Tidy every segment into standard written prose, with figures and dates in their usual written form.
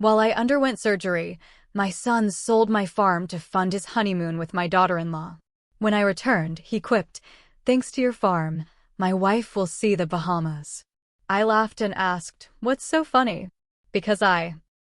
While I underwent surgery, my son sold my farm to fund his honeymoon with my daughter-in-law. When I returned, he quipped, "Thanks to your farm, my wife will see the Bahamas." I laughed and asked, "What's so funny?"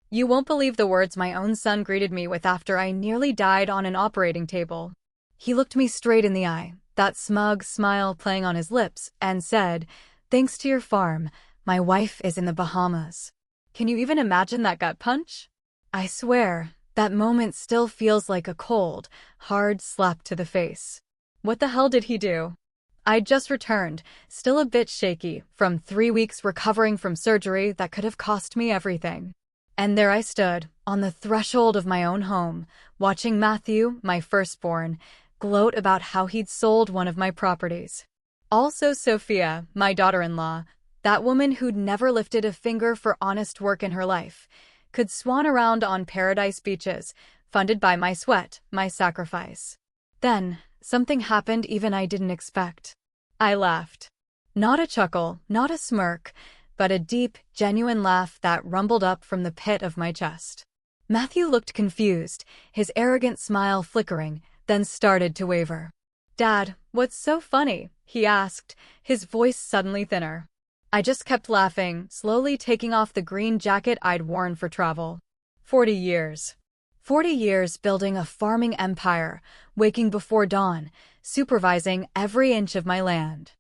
You won't believe the words my own son greeted me with after I nearly died on an operating table. He looked me straight in the eye, that smug smile playing on his lips, and said, "Thanks to your farm, my wife is in the Bahamas." Can you even imagine that gut punch? I swear, that moment still feels like a cold, hard slap to the face. What the hell did he do? I'd just returned, still a bit shaky, from 3 weeks recovering from surgery that could have cost me everything. And there I stood, on the threshold of my own home, watching Matthew, my firstborn, gloat about how he'd sold one of my properties. Also Sophia, my daughter-in-law, that woman who'd never lifted a finger for honest work in her life, could swan around on paradise beaches, funded by my sweat, my sacrifice. Then, something happened even I didn't expect. I laughed. Not a chuckle, not a smirk, but a deep, genuine laugh that rumbled up from the pit of my chest. Matthew looked confused, his arrogant smile flickering, then started to waver. "Dad, what's so funny?" he asked, his voice suddenly thinner. I just kept laughing, slowly taking off the green jacket I'd worn for travel. 40 years. 40 years building a farming empire, waking before dawn, supervising every inch of my land.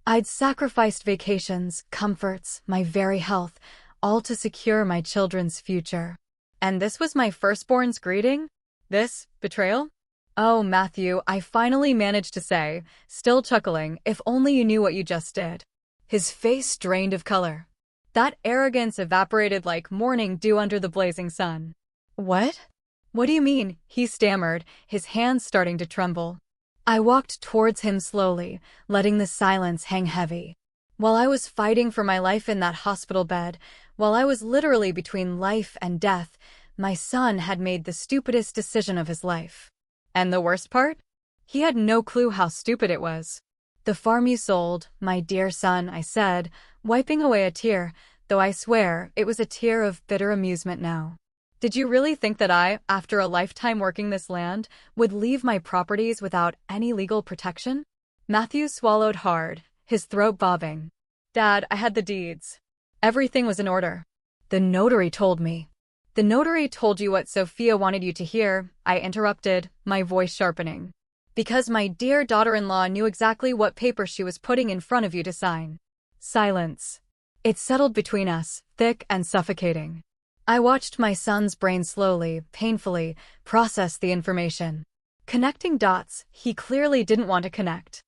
I'd sacrificed vacations, comforts, my very health, all to secure my children's future. And this was my firstborn's greeting? This betrayal? "Oh, Matthew," I finally managed to say, still chuckling, "if only you knew what you just did." His face drained of color. That arrogance evaporated like morning dew under the blazing sun. "What? What do you mean?" he stammered, his hands starting to tremble. I walked towards him slowly, letting the silence hang heavy. While I was fighting for my life in that hospital bed, while I was literally between life and death, my son had made the stupidest decision of his life. And the worst part? He had no clue how stupid it was. "The farm you sold, my dear son," I said, wiping away a tear, though I swear it was a tear of bitter amusement now. "Did you really think that I, after a lifetime working this land, would leave my properties without any legal protection?" Matthew swallowed hard, his throat bobbing. "Dad, I had the deeds. Everything was in order." "The notary told me." "The notary told you what Sophia wanted you to hear," I interrupted, my voice sharpening. "Because my dear daughter-in-law knew exactly what paper she was putting in front of you to sign." Silence. It settled between us, thick and suffocating. I watched my son's brain slowly, painfully, process the information. Connecting dots he clearly didn't want to connect.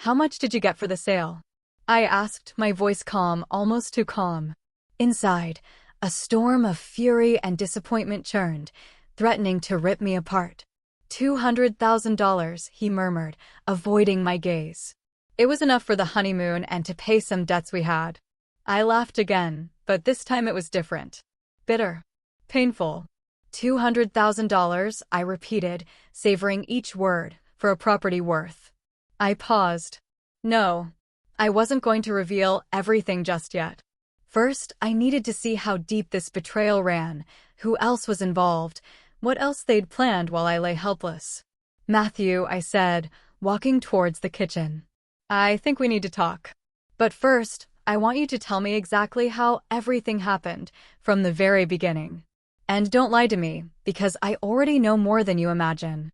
"How much did you get for the sale?" I asked, my voice calm, almost too calm. Inside, a storm of fury and disappointment churned, threatening to rip me apart. $200,000, he murmured, avoiding my gaze. It was enough for the honeymoon and to pay some debts we had. I laughed again, but this time it was different. Bitter. Painful. $200,000, I repeated, savoring each word, for a property worth. I paused. No, I wasn't going to reveal everything just yet. First, I needed to see how deep this betrayal ran, who else was involved, what else they'd planned while I lay helpless. "Matthew," I said, walking towards the kitchen. "I think we need to talk. But first, I want you to tell me exactly how everything happened, from the very beginning. And don't lie to me, because I already know more than you imagine."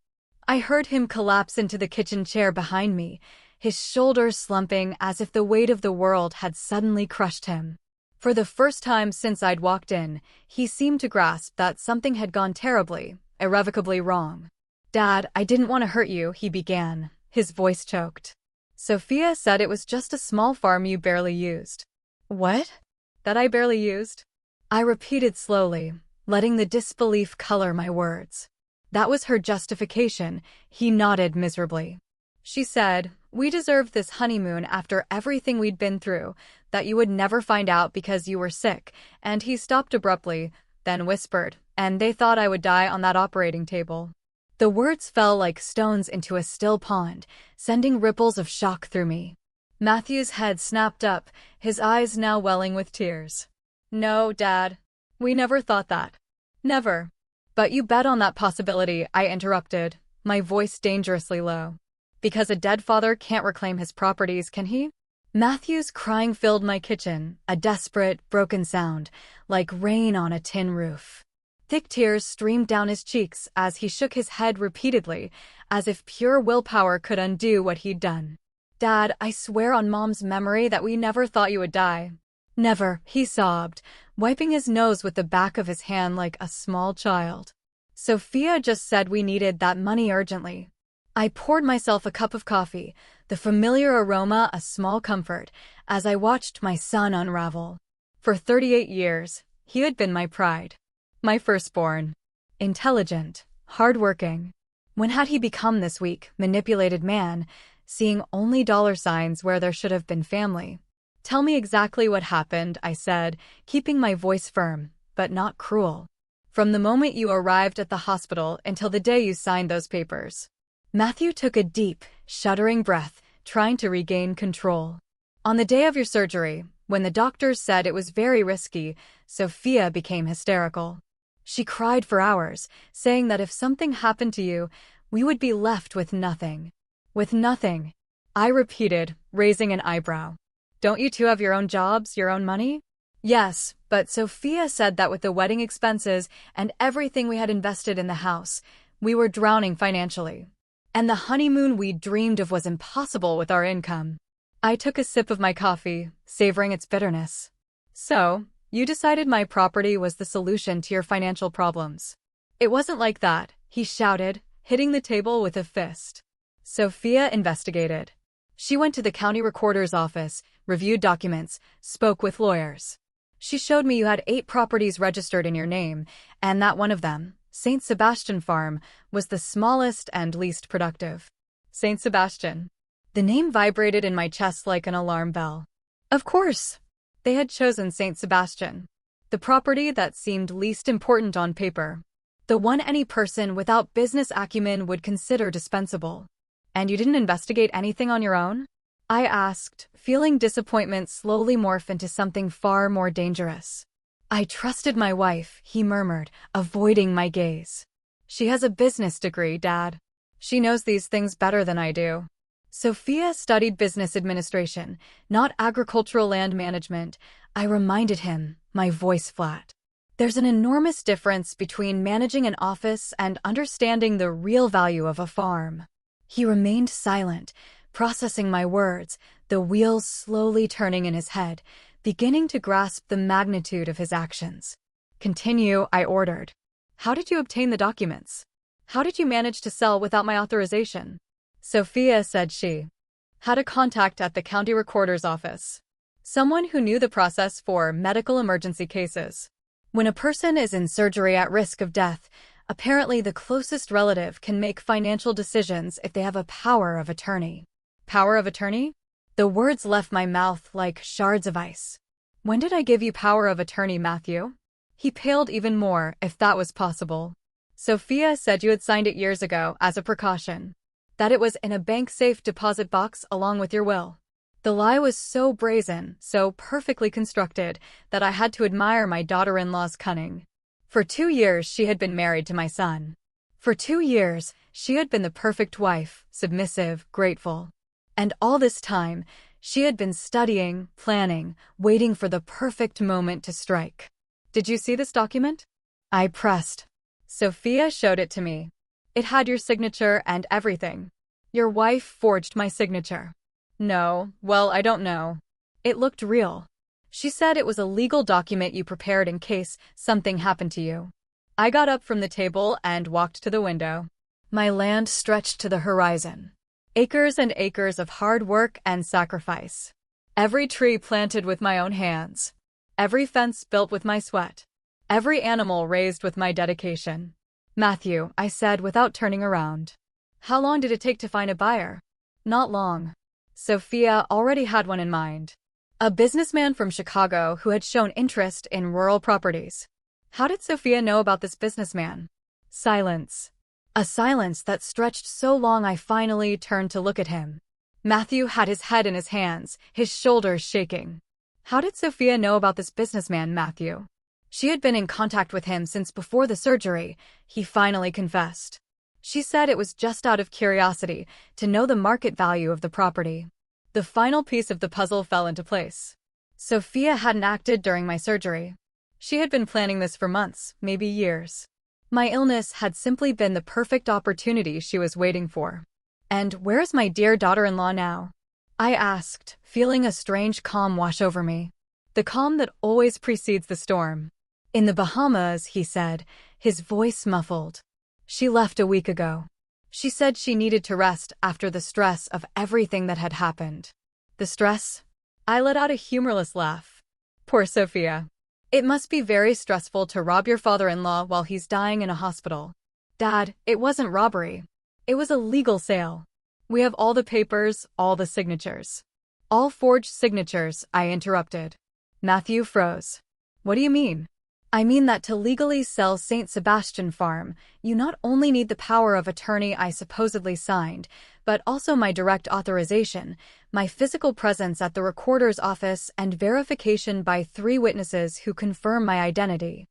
I heard him collapse into the kitchen chair behind me, his shoulders slumping as if the weight of the world had suddenly crushed him. For the first time since I'd walked in, he seemed to grasp that something had gone terribly, irrevocably wrong. "Dad, I didn't want to hurt you," he began, his voice choked. "Sophia said it was just a small farm you barely used." "What?" "That I barely used?" I repeated slowly, letting the disbelief color my words. "That was her justification," he nodded miserably. "She said, we deserved this honeymoon after everything we'd been through, that you would never find out because you were sick," and he stopped abruptly, then whispered, "and they thought I would die on that operating table." The words fell like stones into a still pond, sending ripples of shock through me. Matthew's head snapped up, his eyes now welling with tears. "No, Dad. We never thought that." Never. But you bet on that possibility, I interrupted, my voice dangerously low. Because a dead father can't reclaim his properties, can he? Matthew's crying filled my kitchen, a desperate, broken sound, like rain on a tin roof. Thick tears streamed down his cheeks as he shook his head repeatedly, as if pure willpower could undo what he'd done. Dad, I swear on Mom's memory that we never thought you would die. Never, he sobbed, wiping his nose with the back of his hand like a small child. Sophia just said we needed that money urgently. I poured myself a cup of coffee, the familiar aroma a small comfort, as I watched my son unravel. For 38 years, he had been my pride. My firstborn. Intelligent, hardworking. When had he become this weak, manipulated man, seeing only dollar signs where there should have been family? Tell me exactly what happened, I said, keeping my voice firm, but not cruel. From the moment you arrived at the hospital until the day you signed those papers. Matthew took a deep, shuddering breath, trying to regain control. On the day of your surgery, when the doctors said it was very risky, Sophia became hysterical. She cried for hours, saying that if something happened to you, we would be left with nothing. With nothing, I repeated, raising an eyebrow. Don't you two have your own jobs, your own money? Yes, but Sophia said that with the wedding expenses and everything we had invested in the house, we were drowning financially. And the honeymoon we dreamed of was impossible with our income. I took a sip of my coffee, savoring its bitterness. So, you decided my property was the solution to your financial problems. It wasn't like that, he shouted, hitting the table with a fist. Sophia investigated. She went to the county recorder's office, reviewed documents, spoke with lawyers. She showed me you had 8 properties registered in your name, and that one of them, St. Sebastian Farm, was the smallest and least productive. St. Sebastian. The name vibrated in my chest like an alarm bell. Of course. They had chosen St. Sebastian. The property that seemed least important on paper. The one any person without business acumen would consider dispensable. And you didn't investigate anything on your own? I asked, feeling disappointment slowly morph into something far more dangerous. I trusted my wife, he murmured, avoiding my gaze. She has a business degree, Dad. She knows these things better than I do. Sophia studied business administration, not agricultural land management, I reminded him, my voice flat. There's an enormous difference between managing an office and understanding the real value of a farm. He remained silent, processing my words, the wheels slowly turning in his head, beginning to grasp the magnitude of his actions. Continue, I ordered. How did you obtain the documents? How did you manage to sell without my authorization? Sophia said she had a contact at the county recorder's office. Someone who knew the process for medical emergency cases. When a person is in surgery at risk of death, apparently the closest relative can make financial decisions if they have a power of attorney. Power of attorney? The words left my mouth like shards of ice. When did I give you power of attorney, Matthew? He paled even more, if that was possible. Sophia said you had signed it years ago as a precaution. That it was in a bank safe deposit box along with your will. The lie was so brazen, so perfectly constructed, that I had to admire my daughter-in-law's cunning. For 2 years she had been married to my son. For 2 years, she had been the perfect wife, submissive, grateful. And all this time, she had been studying, planning, waiting for the perfect moment to strike. Did you see this document? I pressed. Sophia showed it to me. It had your signature and everything. Your wife forged my signature. No, well, I don't know. It looked real. She said it was a legal document you prepared in case something happened to you. I got up from the table and walked to the window. My land stretched to the horizon. Acres and acres of hard work and sacrifice. Every tree planted with my own hands. Every fence built with my sweat. Every animal raised with my dedication. Matthew, I said without turning around. How long did it take to find a buyer? Not long. Sophia already had one in mind. A businessman from Chicago who had shown interest in rural properties. How did Sophia know about this businessman? Silence. A silence that stretched so long I finally turned to look at him. Matthew had his head in his hands, his shoulders shaking. How did Sophia know about this businessman, Matthew? She had been in contact with him since before the surgery, he finally confessed. She said it was just out of curiosity to know the market value of the property. The final piece of the puzzle fell into place. Sophia hadn't acted during my surgery. She had been planning this for months, maybe years. My illness had simply been the perfect opportunity she was waiting for. "And where's my dear daughter-in-law now?" I asked, feeling a strange calm wash over me. The calm that always precedes the storm. "In the Bahamas," he said, his voice muffled. "She left a week ago. She said she needed to rest after the stress of everything that had happened." "The stress?" I let out a humorless laugh. Poor Sophia. "It must be very stressful to rob your father-in-law while he's dying in a hospital." "Dad, it wasn't robbery. It was a legal sale. We have all the papers, all the signatures." "All forged signatures," I interrupted. Matthew froze. "What do you mean?" "I mean that to legally sell St. Sebastian Farm, you not only need the power of attorney I supposedly signed, but also my direct authorization, my physical presence at the recorder's office, and verification by 3 witnesses who confirm my identity."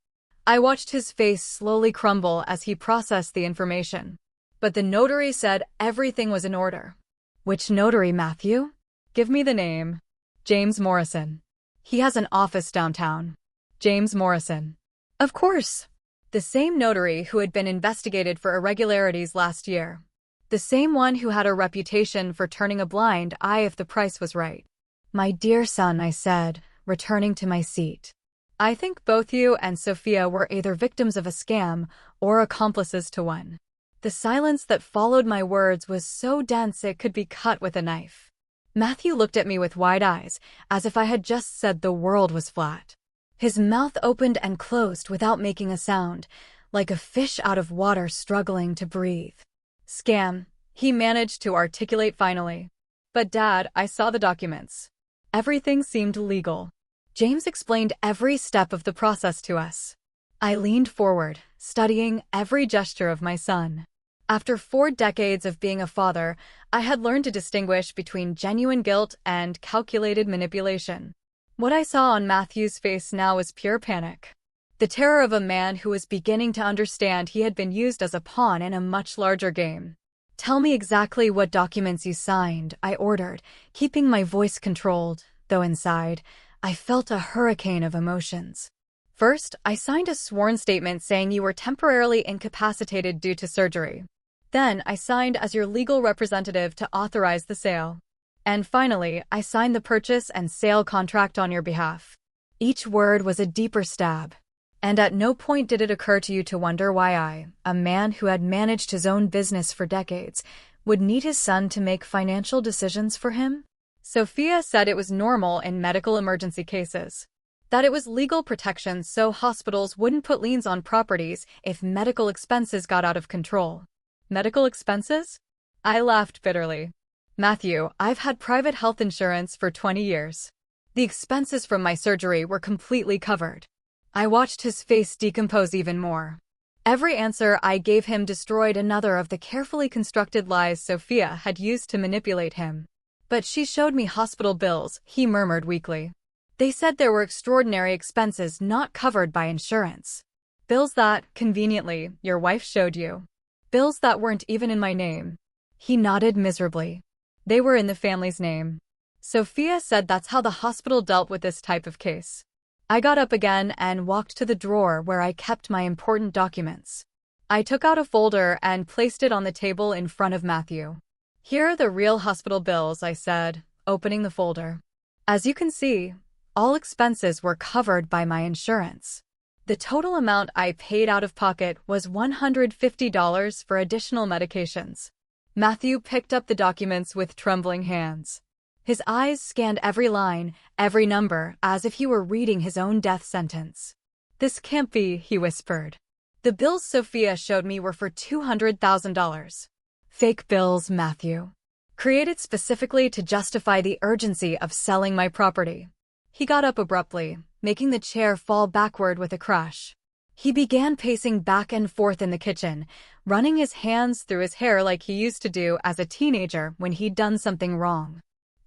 I watched his face slowly crumble as he processed the information. "But the notary said everything was in order." "Which notary, Matthew?" "Give me the name." "James Morrison. He has an office downtown." "James Morrison." "Of course. The same notary who had been investigated for irregularities last year. The same one who had a reputation for turning a blind eye if the price was right." "My dear son," I said, returning to my seat. "I think both you and Sophia were either victims of a scam or accomplices to one." The silence that followed my words was so dense it could be cut with a knife. Matthew looked at me with wide eyes, as if I had just said the world was flat. His mouth opened and closed without making a sound, like a fish out of water struggling to breathe. "Scam," he managed to articulate finally. "But Dad, I saw the documents. Everything seemed legal. James explained every step of the process to us." I leaned forward, studying every gesture of my son. After 4 decades of being a father, I had learned to distinguish between genuine guilt and calculated manipulation. What I saw on Matthew's face now was pure panic. The terror of a man who was beginning to understand he had been used as a pawn in a much larger game. "Tell me exactly what documents you signed," I ordered, keeping my voice controlled, though inside, I felt a hurricane of emotions. "First, I signed a sworn statement saying you were temporarily incapacitated due to surgery. Then, I signed as your legal representative to authorize the sale. And finally, I signed the purchase and sale contract on your behalf." Each word was a deeper stab. "And at no point did it occur to you to wonder why I, a man who had managed his own business for decades, would need his son to make financial decisions for him?" Sophia said it was normal in medical emergency cases. That it was legal protection so hospitals wouldn't put liens on properties if medical expenses got out of control. "Medical expenses?" I laughed bitterly. "Matthew, I've had private health insurance for 20 years. The expenses from my surgery were completely covered." I watched his face decompose even more. Every answer I gave him destroyed another of the carefully constructed lies Sophia had used to manipulate him. "But she showed me hospital bills," he murmured weakly. "They said there were extraordinary expenses not covered by insurance. Bills that, conveniently, your wife showed you. Bills that weren't even in my name." He nodded miserably. "They were in the family's name." Sophia said that's how the hospital dealt with this type of case. I got up again and walked to the drawer where I kept my important documents. I took out a folder and placed it on the table in front of Matthew. "Here are the real hospital bills," I said, opening the folder. "As you can see, all expenses were covered by my insurance. The total amount I paid out of pocket was $150 for additional medications." Matthew picked up the documents with trembling hands. His eyes scanned every line, every number, as if he were reading his own death sentence. "This can't be," he whispered. "The bills Sophia showed me were for $200,000. Fake bills, Matthew. Created specifically to justify the urgency of selling my property." He got up abruptly, making the chair fall backward with a crash. He began pacing back and forth in the kitchen, running his hands through his hair like he used to do as a teenager when he'd done something wrong.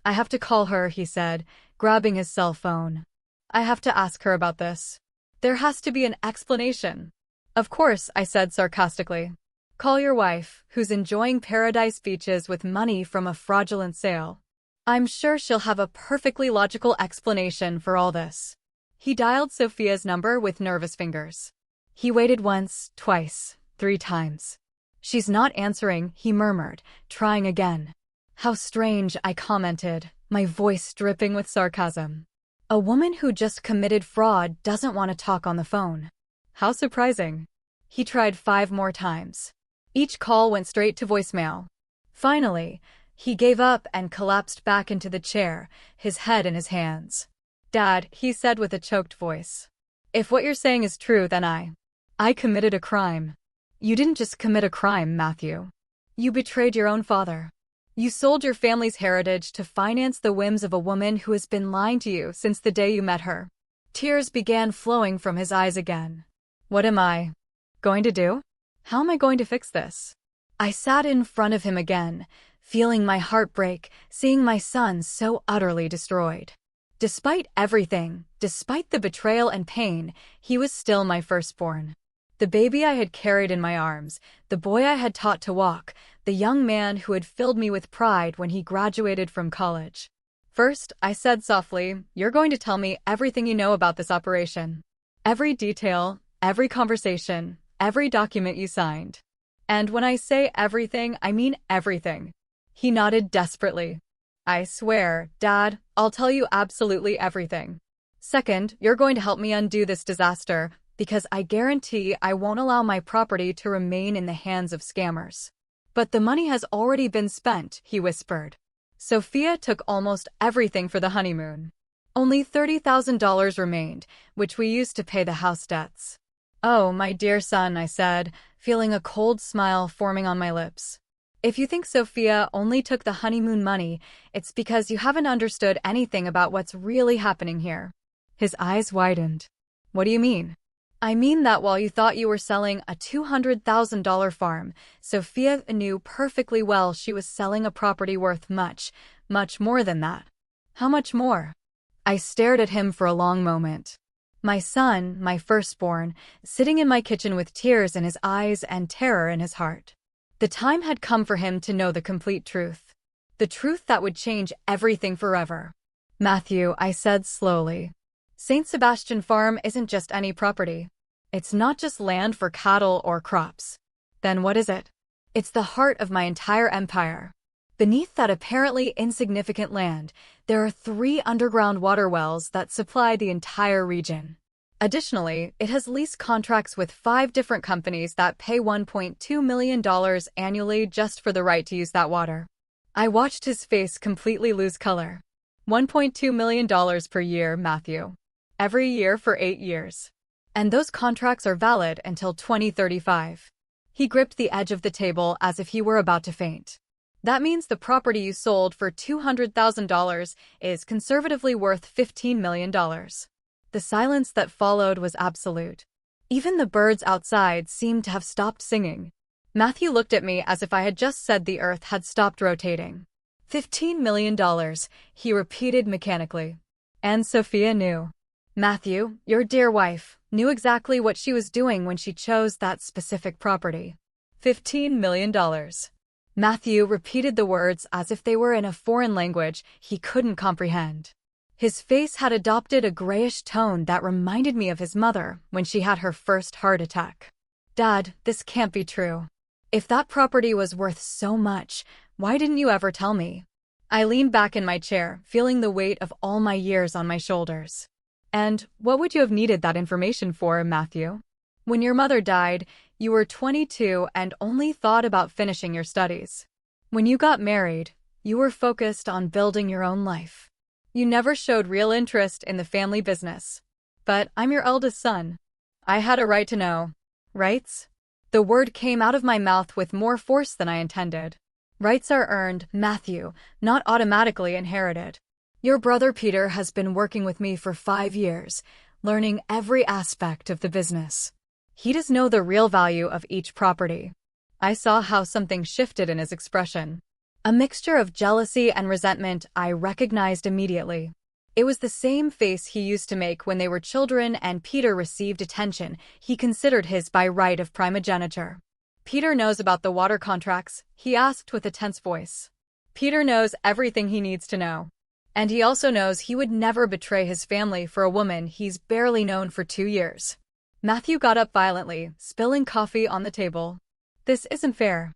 "I have to call her," he said, grabbing his cell phone. "I have to ask her about this." There has to be an explanation. Of course, I said sarcastically. Call your wife, who's enjoying paradise beaches with money from a fraudulent sale. I'm sure she'll have a perfectly logical explanation for all this. He dialed Sophia's number with nervous fingers. He waited once, twice, 3 times. She's not answering, he murmured, trying again. How strange, I commented, my voice dripping with sarcasm. A woman who just committed fraud doesn't want to talk on the phone. How surprising. He tried 5 more times. Each call went straight to voicemail. Finally, he gave up and collapsed back into the chair, his head in his hands. Dad, he said with a choked voice. If what you're saying is true, then I committed a crime. You didn't just commit a crime, Matthew. You betrayed your own father. You sold your family's heritage to finance the whims of a woman who has been lying to you since the day you met her. Tears began flowing from his eyes again. What am I going to do? How am I going to fix this? I sat in front of him again, feeling my heart break, seeing my son so utterly destroyed. Despite everything, despite the betrayal and pain, he was still my firstborn. The baby I had carried in my arms, the boy I had taught to walk, the young man who had filled me with pride when he graduated from college. First, I said softly, you're going to tell me everything you know about this operation. Every detail, every conversation, every document you signed. And when I say everything, I mean everything. He nodded desperately. I swear, Dad, I'll tell you absolutely everything. Second, you're going to help me undo this disaster, because I guarantee I won't allow my property to remain in the hands of scammers. But the money has already been spent, he whispered. Sophia took almost everything for the honeymoon. Only $30,000 remained, which we used to pay the house debts. Oh, my dear son, I said, feeling a cold smile forming on my lips. If you think Sophia only took the honeymoon money, it's because you haven't understood anything about what's really happening here. His eyes widened. What do you mean? I mean that while you thought you were selling a $200,000 farm, Sophia knew perfectly well she was selling a property worth much, much more than that. How much more? I stared at him for a long moment. My son, my firstborn, sitting in my kitchen with tears in his eyes and terror in his heart. The time had come for him to know the complete truth. The truth that would change everything forever. Matthew, I said slowly. St. Sebastian Farm isn't just any property. It's not just land for cattle or crops. Then what is it? It's the heart of my entire empire. Beneath that apparently insignificant land, there are 3 underground water wells that supply the entire region. Additionally, it has lease contracts with 5 different companies that pay $1.2 million annually just for the right to use that water. I watched his face completely lose color. $1.2 million per year, Matthew. Every year for 8 years. And those contracts are valid until 2035. He gripped the edge of the table as if he were about to faint. That means the property you sold for $200,000 is conservatively worth $15 million. The silence that followed was absolute. Even the birds outside seemed to have stopped singing. Matthew looked at me as if I had just said the earth had stopped rotating. $15 million, he repeated mechanically. And Sophia knew. Matthew, your dear wife, knew exactly what she was doing when she chose that specific property. $15 million. Matthew repeated the words as if they were in a foreign language he couldn't comprehend. His face had adopted a grayish tone that reminded me of his mother when she had her first heart attack. Dad, this can't be true. If that property was worth so much, why didn't you ever tell me? I leaned back in my chair, feeling the weight of all my years on my shoulders. And what would you have needed that information for, Matthew? When your mother died, you were 22 and only thought about finishing your studies. When you got married, you were focused on building your own life. You never showed real interest in the family business. But I'm your eldest son. I had a right to know. Rights? The word came out of my mouth with more force than I intended. Rights are earned, Matthew, not automatically inherited. Your brother Peter has been working with me for 5 years, learning every aspect of the business. He does know the real value of each property. I saw how something shifted in his expression. A mixture of jealousy and resentment I recognized immediately. It was the same face he used to make when they were children and Peter received attention he considered his by right of primogeniture. "Peter knows about the water contracts?" he asked with a tense voice. "Peter knows everything he needs to know. And he also knows he would never betray his family for a woman he's barely known for 2 years." Matthew got up violently, spilling coffee on the table. "This isn't fair.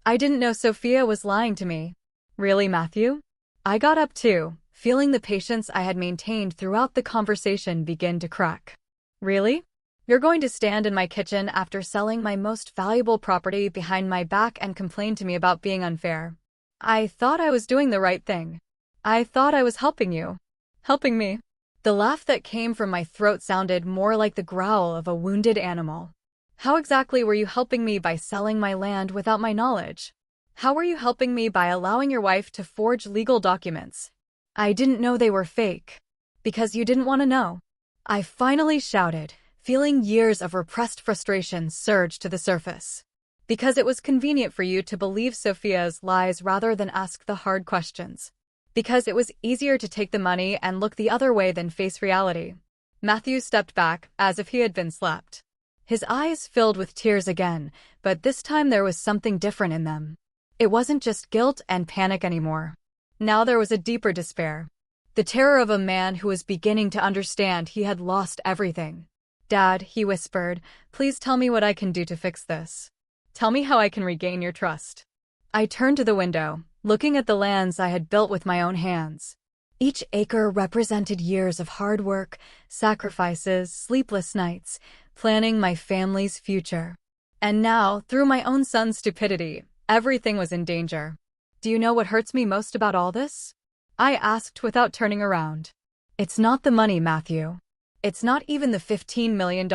I didn't know Sophia was lying to me." "Really, Matthew?" I got up too, feeling the patience I had maintained throughout the conversation begin to crack. "Really? You're going to stand in my kitchen after selling my most valuable property behind my back and complain to me about being unfair? I thought I was doing the right thing. I thought I was helping you." "Helping me?" The laugh that came from my throat sounded more like the growl of a wounded animal. "How exactly were you helping me by selling my land without my knowledge? How were you helping me by allowing your wife to forge legal documents? I didn't know they were fake. Because you didn't want to know." I finally shouted, feeling years of repressed frustration surge to the surface. "Because it was convenient for you to believe Sophia's lies rather than ask the hard questions. Because it was easier to take the money and look the other way than face reality." Matthew stepped back, as if he had been slapped. His eyes filled with tears again, but this time there was something different in them. It wasn't just guilt and panic anymore. Now there was a deeper despair. The terror of a man who was beginning to understand he had lost everything. "Dad," he whispered, "please tell me what I can do to fix this. Tell me how I can regain your trust." I turned to the window, looking at the lands I had built with my own hands. Each acre represented years of hard work, sacrifices, sleepless nights, planning my family's future. And now, through my own son's stupidity, everything was in danger. "Do you know what hurts me most about all this?" I asked without turning around. "It's not the money, Matthew. It's not even the $15 million.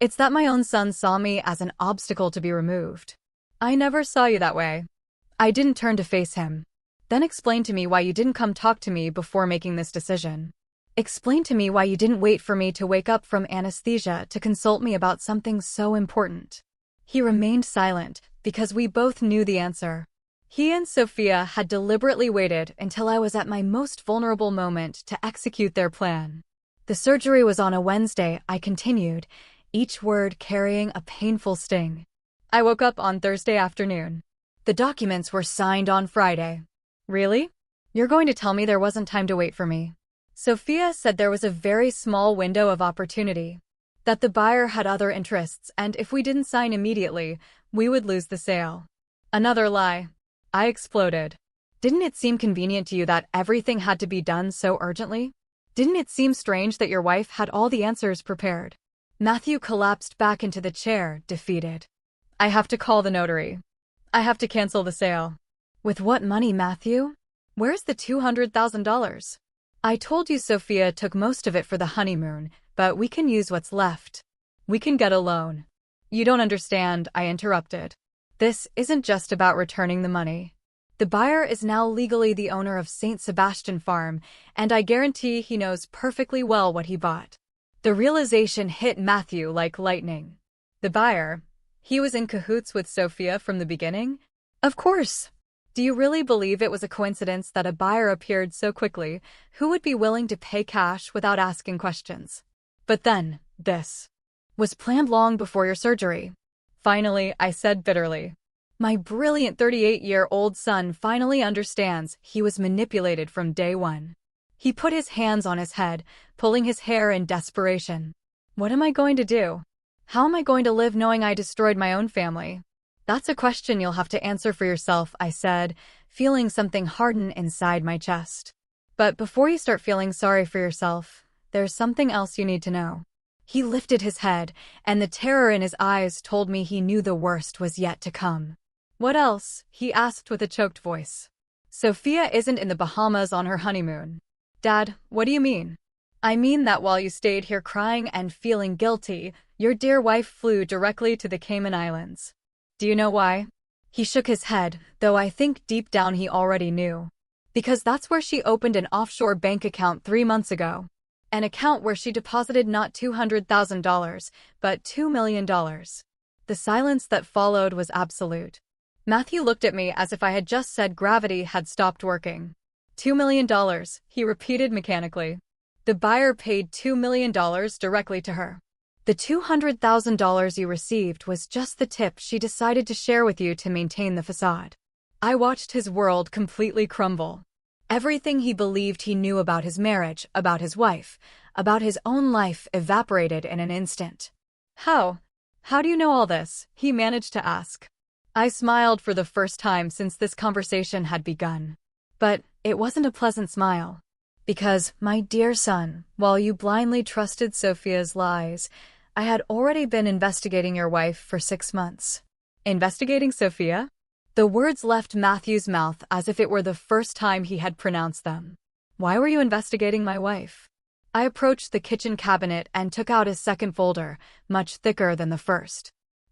It's that my own son saw me as an obstacle to be removed." "I never saw you that way." I didn't turn to face him. "Then explain to me why you didn't come talk to me before making this decision. Explain to me why you didn't wait for me to wake up from anesthesia to consult me about something so important." He remained silent, because we both knew the answer. He and Sophia had deliberately waited until I was at my most vulnerable moment to execute their plan. "The surgery was on a Wednesday," I continued, each word carrying a painful sting. "I woke up on Thursday afternoon. The documents were signed on Friday." "Really? You're going to tell me there wasn't time to wait for me?" "Sophia said there was a very small window of opportunity. That the buyer had other interests and if we didn't sign immediately, we would lose the sale." "Another lie." I exploded. "Didn't it seem convenient to you that everything had to be done so urgently? Didn't it seem strange that your wife had all the answers prepared?" Matthew collapsed back into the chair, defeated. "I have to call the notary. I have to cancel the sale." "With what money, Matthew? Where's the $200,000? I told you Sophia took most of it for the honeymoon, but we can use what's left. We can get a loan." "You don't understand," I interrupted. "This isn't just about returning the money. The buyer is now legally the owner of St. Sebastian Farm, and I guarantee he knows perfectly well what he bought." The realization hit Matthew like lightning. The buyer? He was in cahoots with Sophia from the beginning? Of course. "Do you really believe it was a coincidence that a buyer appeared so quickly, who would be willing to pay cash without asking questions? But then, this was planned long before your surgery." Finally, I said bitterly. My brilliant 38-year-old son finally understands he was manipulated from day one. He put his hands on his head, pulling his hair in desperation. "What am I going to do? How am I going to live knowing I destroyed my own family?" "That's a question you'll have to answer for yourself," I said, feeling something harden inside my chest. "But before you start feeling sorry for yourself, there's something else you need to know." He lifted his head, and the terror in his eyes told me he knew the worst was yet to come. "What else?" he asked with a choked voice. "Sophia isn't in the Bahamas on her honeymoon." "Dad, what do you mean?" "I mean that while you stayed here crying and feeling guilty, your dear wife flew directly to the Cayman Islands. Do you know why?" He shook his head, though I think deep down he already knew. "Because that's where she opened an offshore bank account 3 months ago. An account where she deposited not $200,000, but $2 million. The silence that followed was absolute. Matthew looked at me as if I had just said gravity had stopped working. $2 million, he repeated mechanically. The buyer paid $2 million directly to her. The $200,000 you received was just the tip she decided to share with you to maintain the facade. I watched his world completely crumble. Everything he believed he knew about his marriage, about his wife, about his own life evaporated in an instant. How? How do you know all this? He managed to ask. I smiled for the first time since this conversation had begun. But it wasn't a pleasant smile. Because, my dear son, while you blindly trusted Sophia's lies, I had already been investigating your wife for 6 months. Investigating Sophia? The words left Matthew's mouth as if it were the first time he had pronounced them. Why were you investigating my wife? I approached the kitchen cabinet and took out a second folder, much thicker than the first.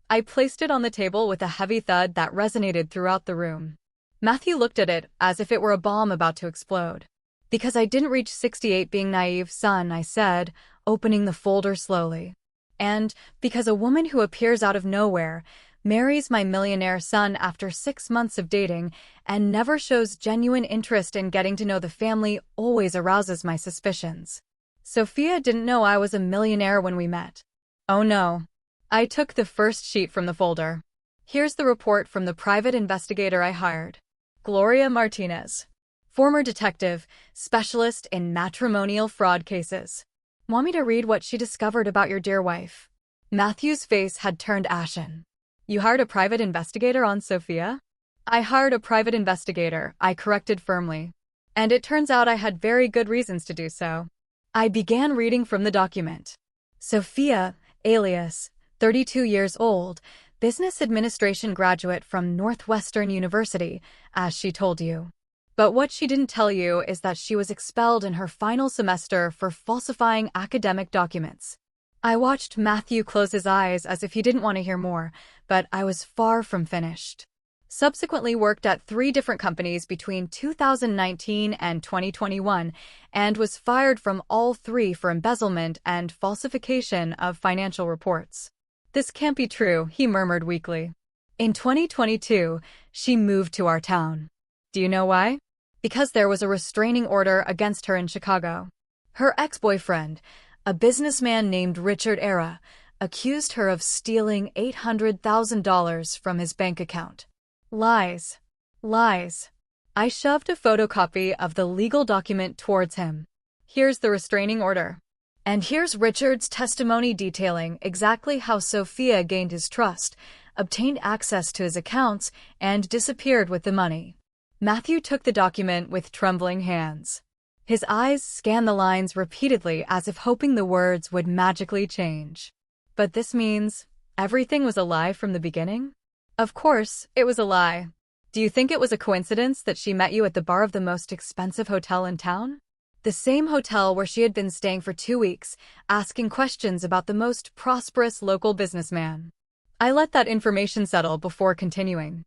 I placed it on the table with a heavy thud that resonated throughout the room. Matthew looked at it as if it were a bomb about to explode. Because I didn't reach 68 being naive, son, I said, opening the folder slowly. And because a woman who appears out of nowhere marries my millionaire son after 6 months of dating and never shows genuine interest in getting to know the family always arouses my suspicions. Sophia didn't know I was a millionaire when we met. Oh no. I took the first sheet from the folder. Here's the report from the private investigator I hired. Gloria Martinez. Former detective, specialist in matrimonial fraud cases. Want me to read what she discovered about your dear wife? Matthew's face had turned ashen. You hired a private investigator on Sophia? I hired a private investigator, I corrected firmly. And it turns out I had very good reasons to do so. I began reading from the document. Sophia, alias, 32 years old, business administration graduate from Northwestern University, as she told you. But what she didn't tell you is that she was expelled in her final semester for falsifying academic documents. I watched Matthew close his eyes as if he didn't want to hear more, but I was far from finished. Subsequently worked at 3 different companies between 2019 and 2021, and was fired from all 3 for embezzlement and falsification of financial reports. This can't be true, he murmured weakly. In 2022, she moved to our town. Do you know why? Because there was a restraining order against her in Chicago. Her ex-boyfriend, a businessman named Richard Era, accused her of stealing $800,000 from his bank account. Lies. Lies. I shoved a photocopy of the legal document towards him. Here's the restraining order. And here's Richard's testimony detailing exactly how Sophia gained his trust, obtained access to his accounts, and disappeared with the money. Matthew took the document with trembling hands. His eyes scanned the lines repeatedly as if hoping the words would magically change. But this means everything was a lie from the beginning? Of course, it was a lie. Do you think it was a coincidence that she met you at the bar of the most expensive hotel in town? The same hotel where she had been staying for 2 weeks, asking questions about the most prosperous local businessman. I let that information settle before continuing.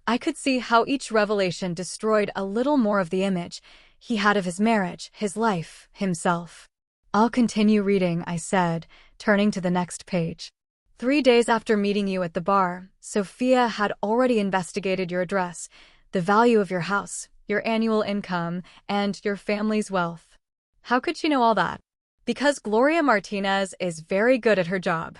I could see how each revelation destroyed a little more of the image he had of his marriage, his life, himself. I'll continue reading, I said, turning to the next page. 3 days after meeting you at the bar, Sophia had already investigated your address, the value of your house, your annual income, and your family's wealth. How could she know all that? Because Gloria Martinez is very good at her job.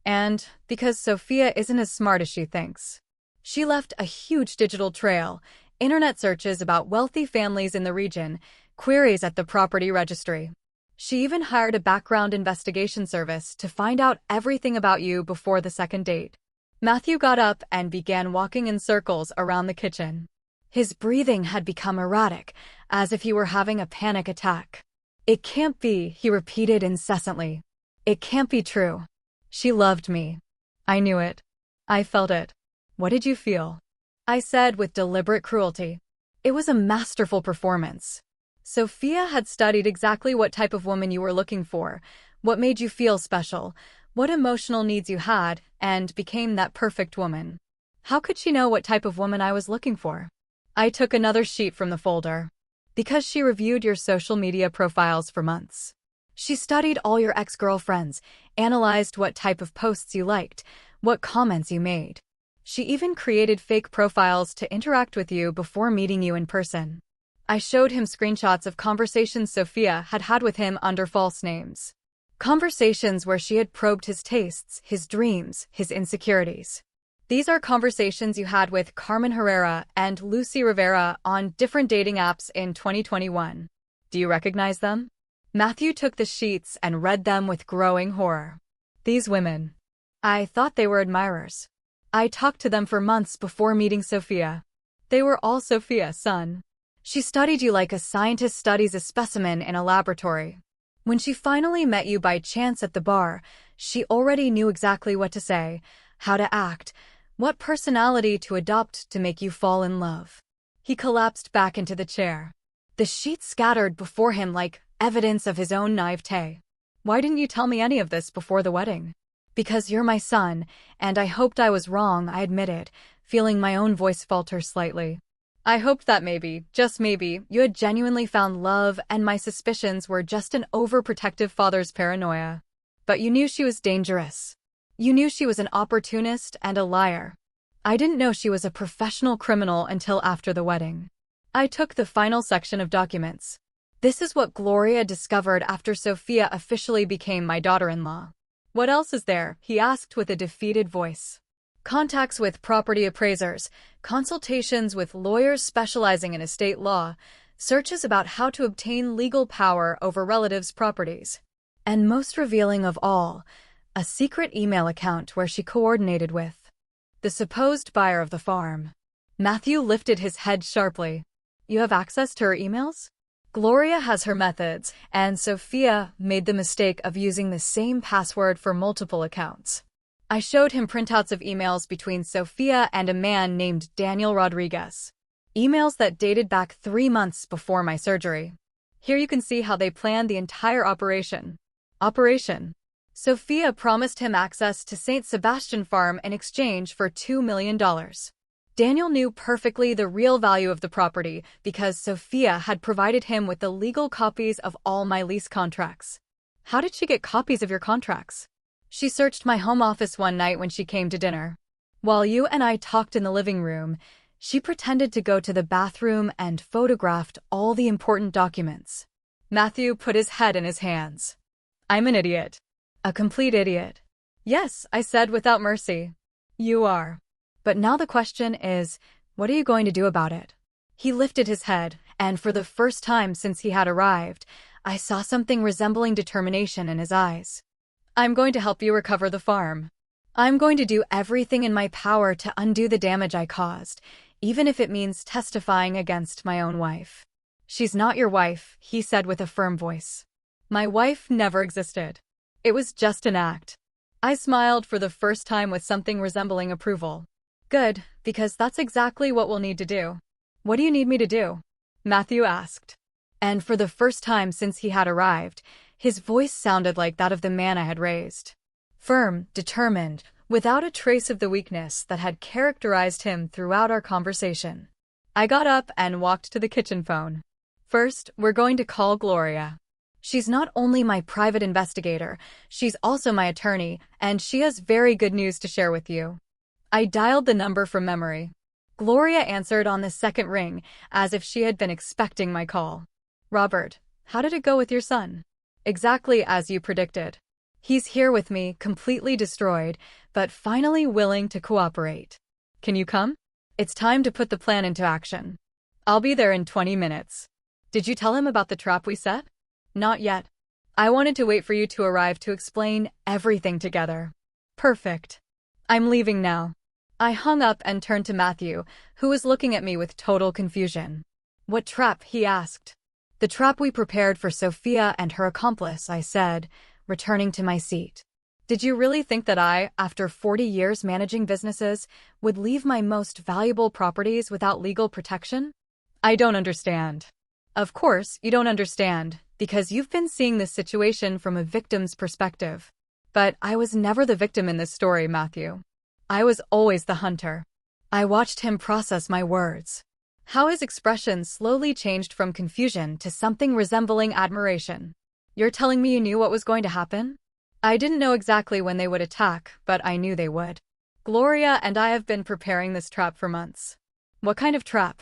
And because Sophia isn't as smart as she thinks. She left a huge digital trail, internet searches about wealthy families in the region, queries at the property registry. She even hired a background investigation service to find out everything about you before the second date. Matthew got up and began walking in circles around the kitchen. His breathing had become erratic, as if he were having a panic attack. It can't be, he repeated incessantly. It can't be true. She loved me. I knew it. I felt it. What did you feel? I said with deliberate cruelty. It was a masterful performance. Sophia had studied exactly what type of woman you were looking for, what made you feel special, what emotional needs you had, and became that perfect woman. How could she know what type of woman I was looking for? I took another sheet from the folder. Because she reviewed your social media profiles for months. She studied all your ex-girlfriends, analyzed what type of posts you liked, what comments you made. She even created fake profiles to interact with you before meeting you in person. I showed him screenshots of conversations Sophia had had with him under false names. Conversations where she had probed his tastes, his dreams, his insecurities. These are conversations you had with Carmen Herrera and Lucy Rivera on different dating apps in 2021. Do you recognize them? Matthew took the sheets and read them with growing horror. These women. I thought they were admirers. I talked to them for months before meeting Sophia. They were all Sophia's son. She studied you like a scientist studies a specimen in a laboratory. When she finally met you by chance at the bar, she already knew exactly what to say, how to act, what personality to adopt to make you fall in love. He collapsed back into the chair. The sheets scattered before him like evidence of his own naivete. Why didn't you tell me any of this before the wedding? Because you're my son, and I hoped I was wrong, I admitted, feeling my own voice falter slightly. I hoped that maybe, just maybe, you had genuinely found love and my suspicions were just an overprotective father's paranoia. But you knew she was dangerous. You knew she was an opportunist and a liar. I didn't know she was a professional criminal until after the wedding. I took the final section of documents. This is what Gloria discovered after Sophia officially became my daughter-in-law. What else is there? He asked with a defeated voice. Contacts with property appraisers, consultations with lawyers specializing in estate law, searches about how to obtain legal power over relatives' properties. And most revealing of all, a secret email account where she coordinated with the supposed buyer of the farm. Matthew lifted his head sharply. You have access to her emails? Gloria has her methods, and Sophia made the mistake of using the same password for multiple accounts. I showed him printouts of emails between Sophia and a man named Daniel Rodriguez. Emails that dated back 3 months before my surgery. Here you can see how they planned the entire operation. Sophia promised him access to St. Sebastian Farm in exchange for $2 million. Daniel knew perfectly the real value of the property because Sophia had provided him with the legal copies of all my lease contracts. How did she get copies of your contracts? She searched my home office one night when she came to dinner. While you and I talked in the living room, she pretended to go to the bathroom and photographed all the important documents. Matthew put his head in his hands. I'm an idiot. A complete idiot. Yes, I said without mercy. You are. But now the question is, what are you going to do about it? He lifted his head, and for the first time since he had arrived, I saw something resembling determination in his eyes. I'm going to help you recover the farm. I'm going to do everything in my power to undo the damage I caused, even if it means testifying against my own wife. She's not your wife, he said with a firm voice. My wife never existed. It was just an act. I smiled for the first time with something resembling approval. Good, because that's exactly what we'll need to do. What do you need me to do? Matthew asked. And for the first time since he had arrived, his voice sounded like that of the man I had raised. Firm, determined, without a trace of the weakness that had characterized him throughout our conversation. I got up and walked to the kitchen phone. First, we're going to call Gloria. She's not only my private investigator, she's also my attorney, and she has very good news to share with you. I dialed the number from memory. Gloria answered on the second ring, as if she had been expecting my call. Robert, how did it go with your son? Exactly as you predicted. He's here with me, completely destroyed, but finally willing to cooperate. Can you come? It's time to put the plan into action. I'll be there in 20 minutes. Did you tell him about the trap we set? Not yet. I wanted to wait for you to arrive to explain everything together. Perfect. I'm leaving now. I hung up and turned to Matthew, who was looking at me with total confusion. What trap? He asked. The trap we prepared for Sophia and her accomplice, I said, returning to my seat. Did you really think that I, after 40 years managing businesses, would leave my most valuable properties without legal protection? I don't understand. Of course, you don't understand, because you've been seeing this situation from a victim's perspective. But I was never the victim in this story, Matthew. I was always the hunter. I watched him process my words. How his expression slowly changed from confusion to something resembling admiration. You're telling me you knew what was going to happen? I didn't know exactly when they would attack, but I knew they would. Gloria and I have been preparing this trap for months. What kind of trap?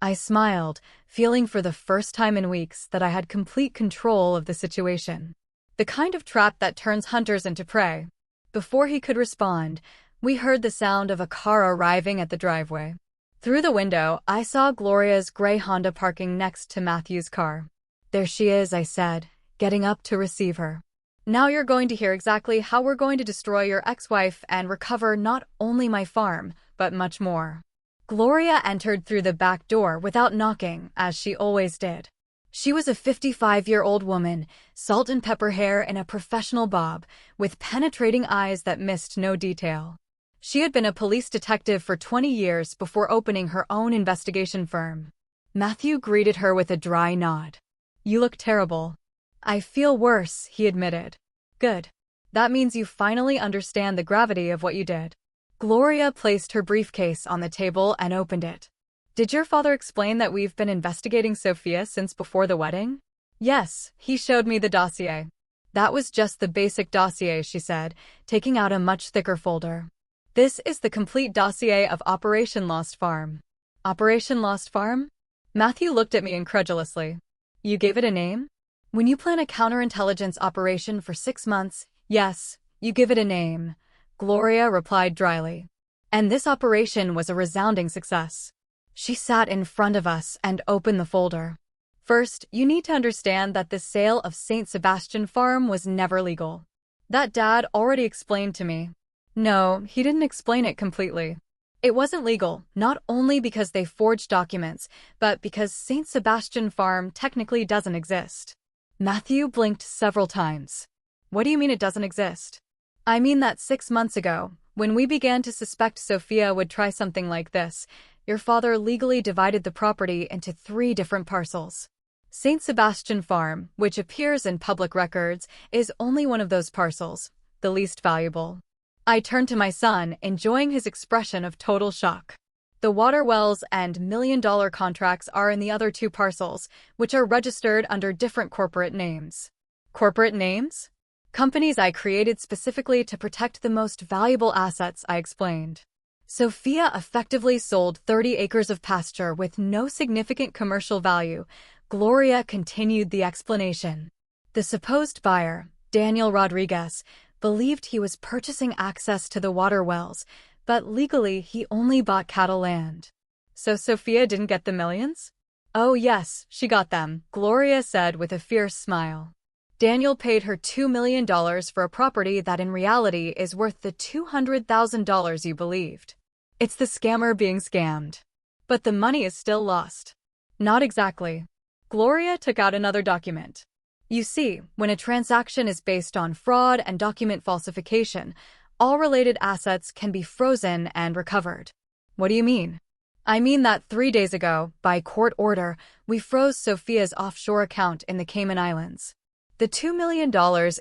I smiled, feeling for the first time in weeks that I had complete control of the situation. The kind of trap that turns hunters into prey. Before he could respond, we heard the sound of a car arriving at the driveway. Through the window, I saw Gloria's gray Honda parking next to Matthew's car. "There she is," I said, getting up to receive her. "Now you're going to hear exactly how we're going to destroy your ex-wife and recover not only my farm, but much more." Gloria entered through the back door without knocking, as she always did. She was a 55-year-old woman, salt and pepper hair in a professional bob, with penetrating eyes that missed no detail. She had been a police detective for 20 years before opening her own investigation firm. Matthew greeted her with a dry nod. "You look terrible." "I feel worse," he admitted. "Good. That means you finally understand the gravity of what you did." Gloria placed her briefcase on the table and opened it. "Did your father explain that we've been investigating Sophia since before the wedding?" "Yes, he showed me the dossier." "That was just the basic dossier," she said, taking out a much thicker folder. "This is the complete dossier of Operation Lost Farm." "Operation Lost Farm?" Matthew looked at me incredulously. "You gave it a name?" "When you plan a counterintelligence operation for 6 months, yes, you give it a name," Gloria replied dryly. "And this operation was a resounding success." She sat in front of us and opened the folder. "First, you need to understand that the sale of St. Sebastian Farm was never legal. That Dad already explained to me." "No, he didn't explain it completely. It wasn't legal, not only because they forged documents, but because St. Sebastian Farm technically doesn't exist." Matthew blinked several times. "What do you mean it doesn't exist?" "I mean that 6 months ago, when we began to suspect Sophia would try something like this, your father legally divided the property into 3 different parcels. St. Sebastian Farm, which appears in public records, is only one of those parcels, the least valuable." I turned to my son, enjoying his expression of total shock. "The water wells and million-dollar contracts are in the other 2 parcels, which are registered under different corporate names." "Corporate names?" "Companies I created specifically to protect the most valuable assets," I explained. Sophia effectively sold 30 acres of pasture with no significant commercial value. Gloria continued the explanation. The supposed buyer, Daniel Rodriguez, believed he was purchasing access to the water wells, but legally he only bought cattle land. "So Sophia didn't get the millions?" "Oh yes, she got them," Gloria said with a fierce smile. "Daniel paid her $2 million for a property that in reality is worth the $200,000 you believed. It's the scammer being scammed. But the money is still lost." "Not exactly." Gloria took out another document. "You see, when a transaction is based on fraud and document falsification, all related assets can be frozen and recovered." "What do you mean?" "I mean that 3 days ago, by court order, we froze Sophia's offshore account in the Cayman Islands. The $2 million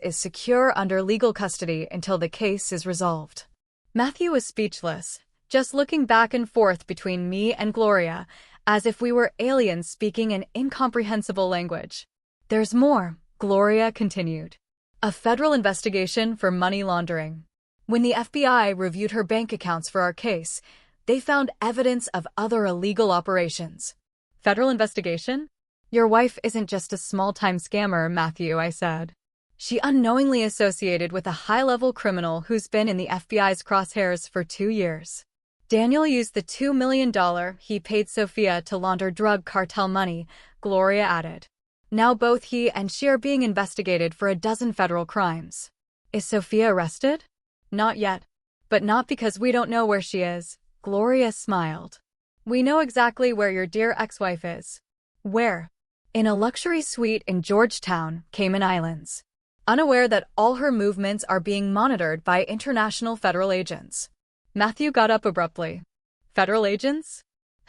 is secure under legal custody until the case is resolved." Matthew was speechless, just looking back and forth between me and Gloria, as if we were aliens speaking an incomprehensible language. "There's more," Gloria continued. "A federal investigation for money laundering. When the FBI reviewed her bank accounts for our case, they found evidence of other illegal operations." "Federal investigation?" "Your wife isn't just a small-time scammer, Matthew," I said. "She unknowingly associated with a high-level criminal who's been in the FBI's crosshairs for 2 years. Daniel used the $2 million he paid Sophia to launder drug cartel money," Gloria added. "Now both he and she are being investigated for a dozen federal crimes." "Is Sophia arrested?" "Not yet. But not because we don't know where she is," Gloria smiled. "We know exactly where your dear ex-wife is." "Where?" "In a luxury suite in Georgetown, Cayman Islands. Unaware that all her movements are being monitored by international federal agents." Matthew got up abruptly. "Federal agents?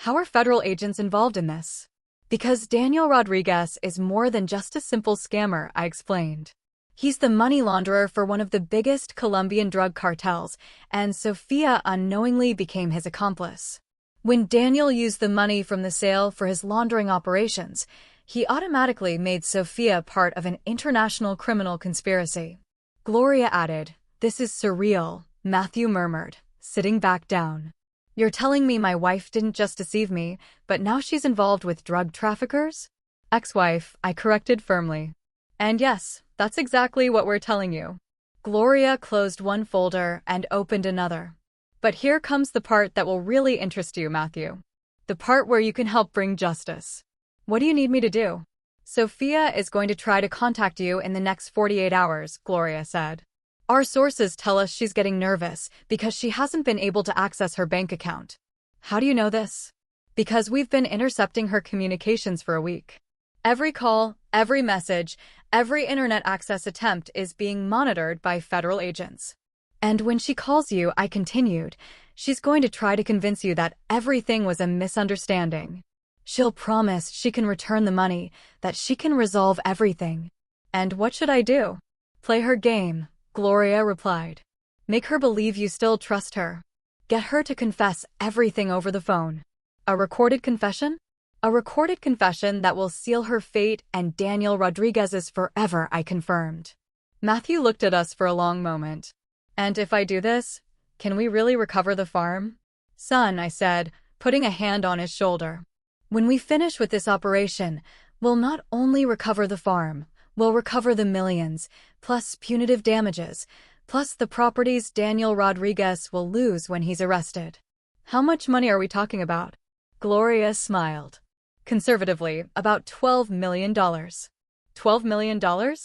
How are federal agents involved in this?" "Because Daniel Rodriguez is more than just a simple scammer," I explained. "He's the money launderer for one of the biggest Colombian drug cartels, and Sophia unknowingly became his accomplice. When Daniel used the money from the sale for his laundering operations, he automatically made Sophia part of an international criminal conspiracy." Gloria added, "This is surreal," Matthew murmured, sitting back down. You're telling me my wife didn't just deceive me, but now she's involved with drug traffickers? Ex-wife, I corrected firmly. And yes, that's exactly what we're telling you. Gloria closed one folder and opened another. But here comes the part that will really interest you, Matthew. The part where you can help bring justice. What do you need me to do? Sophia is going to try to contact you in the next 48 hours, Gloria said. Our sources tell us she's getting nervous because she hasn't been able to access her bank account. How do you know this? Because we've been intercepting her communications for a week. Every call, every message, every internet access attempt is being monitored by federal agents. And when she calls you, I continued, she's going to try to convince you that everything was a misunderstanding. She'll promise she can return the money, that she can resolve everything. And what should I do? Play her game, Gloria replied. Make her believe you still trust her. Get her to confess everything over the phone. A recorded confession? A recorded confession that will seal her fate and Daniel Rodriguez's forever, I confirmed. Matthew looked at us for a long moment. And if I do this, can we really recover the farm? Son, I said, putting a hand on his shoulder. When we finish with this operation, we'll not only recover the farm, we'll recover the millions, plus punitive damages, plus the properties Daniel Rodriguez will lose when he's arrested. How much money are we talking about? Gloria smiled. Conservatively, about $12 million. $12 million?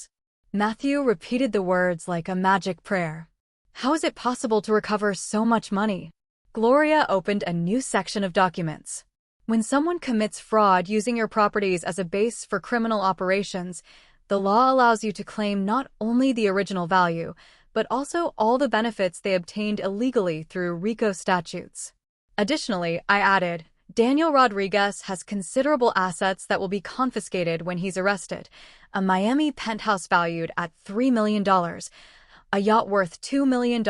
Matthew repeated the words like a magic prayer. How is it possible to recover so much money? Gloria opened a new section of documents. When someone commits fraud using your properties as a base for criminal operations, the law allows you to claim not only the original value, but also all the benefits they obtained illegally through RICO statutes. Additionally, I added, Daniel Rodriguez has considerable assets that will be confiscated when he's arrested, a Miami penthouse valued at $3 million, a yacht worth $2 million,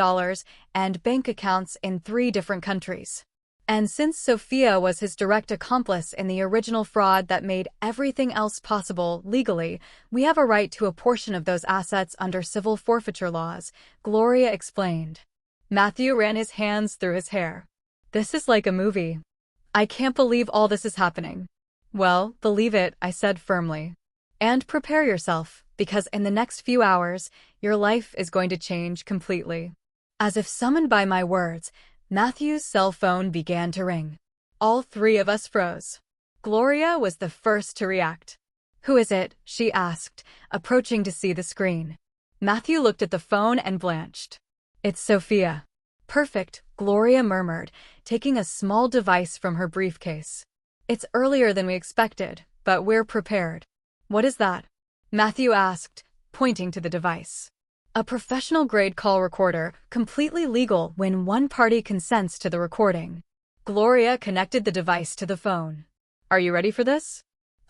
and bank accounts in 3 different countries. And since Sophia was his direct accomplice in the original fraud that made everything else possible legally, we have a right to a portion of those assets under civil forfeiture laws, Gloria explained. Matthew ran his hands through his hair. This is like a movie. I can't believe all this is happening. Well, believe it, I said firmly. And prepare yourself, because in the next few hours, your life is going to change completely. As if summoned by my words, Matthew's cell phone began to ring. All 3 of us froze. Gloria was the first to react. Who is it? She asked, approaching to see the screen. Matthew looked at the phone and blanched. It's Sophia. Perfect, Gloria murmured, taking a small device from her briefcase. It's earlier than we expected, but we're prepared. What is that? Matthew asked, pointing to the device. A professional-grade call recorder, completely legal when one party consents to the recording. Gloria connected the device to the phone. Are you ready for this?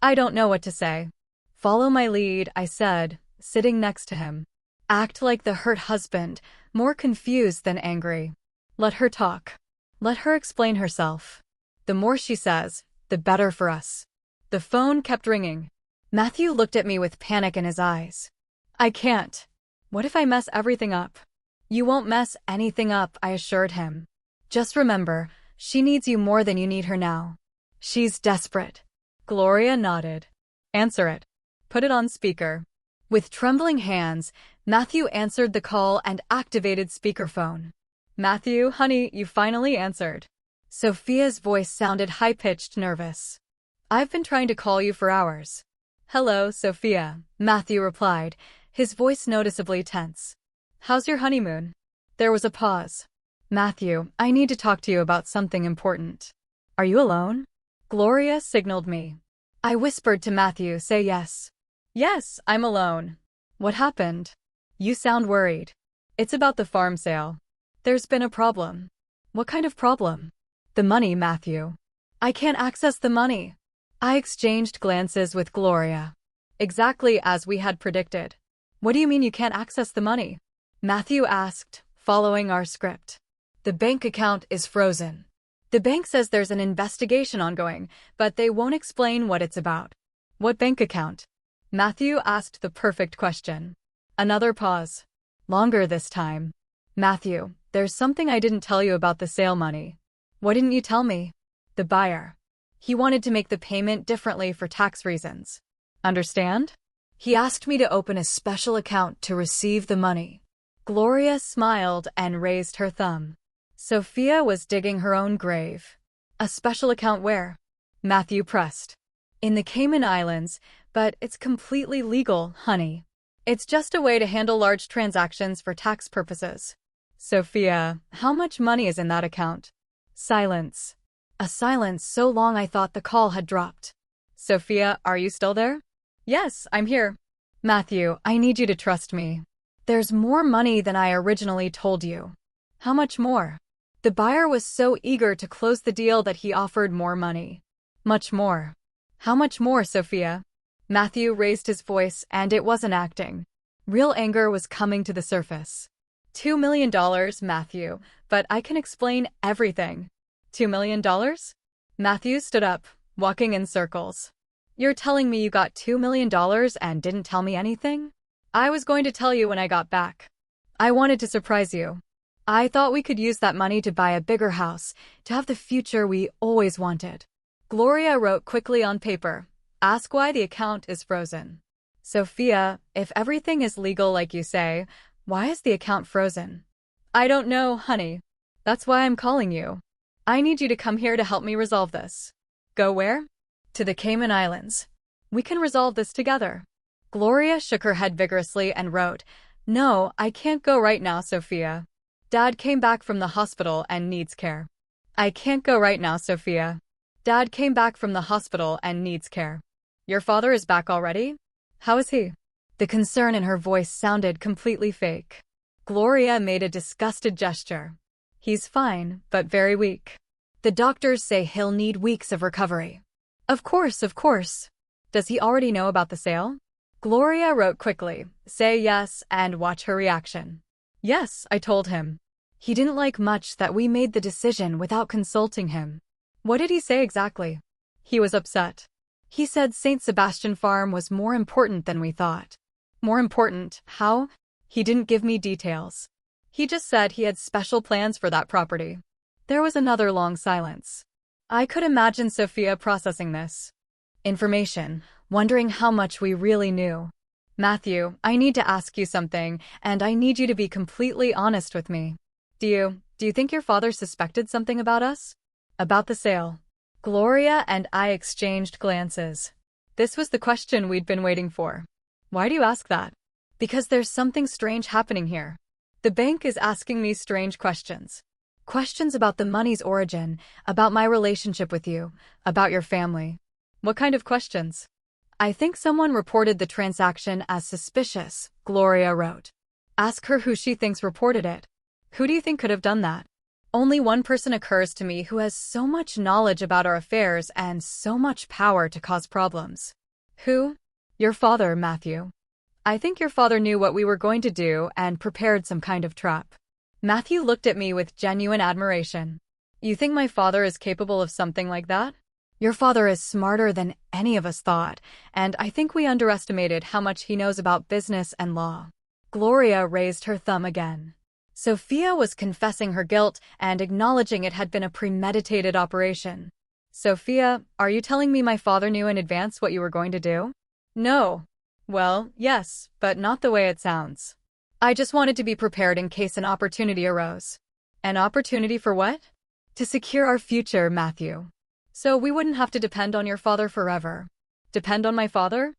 I don't know what to say. Follow my lead, I said, sitting next to him. Act like the hurt husband, more confused than angry. Let her talk. Let her explain herself. The more she says, the better for us. The phone kept ringing. Matthew looked at me with panic in his eyes. I can't. What if I mess everything up? You won't mess anything up, I assured him. Just remember, she needs you more than you need her now. She's desperate. Gloria nodded. Answer it. Put it on speaker. With trembling hands, Matthew answered the call and activated speakerphone. Matthew, honey, you finally answered. Sophia's voice sounded high-pitched, nervous. I've been trying to call you for hours. Hello, Sophia, Matthew replied, his voice noticeably tense. How's your honeymoon? There was a pause. Matthew, I need to talk to you about something important. Are you alone? Gloria signaled me. I whispered to Matthew, say yes. Yes, I'm alone. What happened? You sound worried. It's about the farm sale. There's been a problem. What kind of problem? The money, Matthew. I can't access the money. I exchanged glances with Gloria. Exactly as we had predicted. What do you mean you can't access the money? Matthew asked, following our script. The bank account is frozen. The bank says there's an investigation ongoing, but they won't explain what it's about. What bank account? Matthew asked the perfect question. Another pause. Longer this time. Matthew, there's something I didn't tell you about the sale money. Why didn't you tell me? The buyer. He wanted to make the payment differently for tax reasons. Understand? He asked me to open a special account to receive the money. Gloria smiled and raised her thumb. Sophia was digging her own grave. A special account where? Matthew pressed. In the Cayman Islands, but it's completely legal, honey. It's just a way to handle large transactions for tax purposes. Sophia, how much money is in that account? Silence. A silence so long I thought the call had dropped. Sophia, are you still there? Yes, I'm here. Matthew, I need you to trust me. There's more money than I originally told you. How much more? The buyer was so eager to close the deal that he offered more money. Much more. How much more, Sophia? Matthew raised his voice, and it wasn't acting. Real anger was coming to the surface. $2 million, Matthew, but I can explain everything. $2 million? Matthew stood up, walking in circles. You're telling me you got $2 million and didn't tell me anything? I was going to tell you when I got back. I wanted to surprise you. I thought we could use that money to buy a bigger house, to have the future we always wanted. Gloria wrote quickly on paper, ask why the account is frozen. Sophia, if everything is legal like you say, why is the account frozen? I don't know, honey. That's why I'm calling you. I need you to come here to help me resolve this. Go where? To the Cayman Islands. We can resolve this together. Gloria shook her head vigorously and wrote, no, I can't go right now, Sophia. Dad came back from the hospital and needs care. I can't go right now, Sophia. Dad came back from the hospital and needs care. Your father is back already? How is he? The concern in her voice sounded completely fake. Gloria made a disgusted gesture. He's fine, but very weak. The doctors say he'll need weeks of recovery. Of course, of course. Does he already know about the sale? Gloria wrote quickly, say yes and watch her reaction. Yes, I told him. He didn't like much that we made the decision without consulting him. What did he say exactly? He was upset. He said St. Sebastian Farm was more important than we thought. More important, how? He didn't give me details. He just said he had special plans for that property. There was another long silence. I could imagine Sophia processing this information, wondering how much we really knew. Matthew, I need to ask you something, and I need you to be completely honest with me. Do you think your father suspected something about us? About the sale? Gloria and I exchanged glances. This was the question we'd been waiting for. Why do you ask that? Because there's something strange happening here. The bank is asking me strange questions. Questions about the money's origin, about my relationship with you, about your family. What kind of questions? I think someone reported the transaction as suspicious, Gloria wrote. Ask her who she thinks reported it. Who do you think could have done that? Only one person occurs to me who has so much knowledge about our affairs and so much power to cause problems. Who? Your father, Matthew. I think your father knew what we were going to do and prepared some kind of trap. Matthew looked at me with genuine admiration. You think my father is capable of something like that? Your father is smarter than any of us thought, and I think we underestimated how much he knows about business and law. Gloria raised her thumb again. Sophia was confessing her guilt and acknowledging it had been a premeditated operation. Sophia, are you telling me my father knew in advance what you were going to do? No. Well, yes, but not the way it sounds. I just wanted to be prepared in case an opportunity arose. An opportunity for what? To secure our future, Matthew. So we wouldn't have to depend on your father forever. Depend on my father?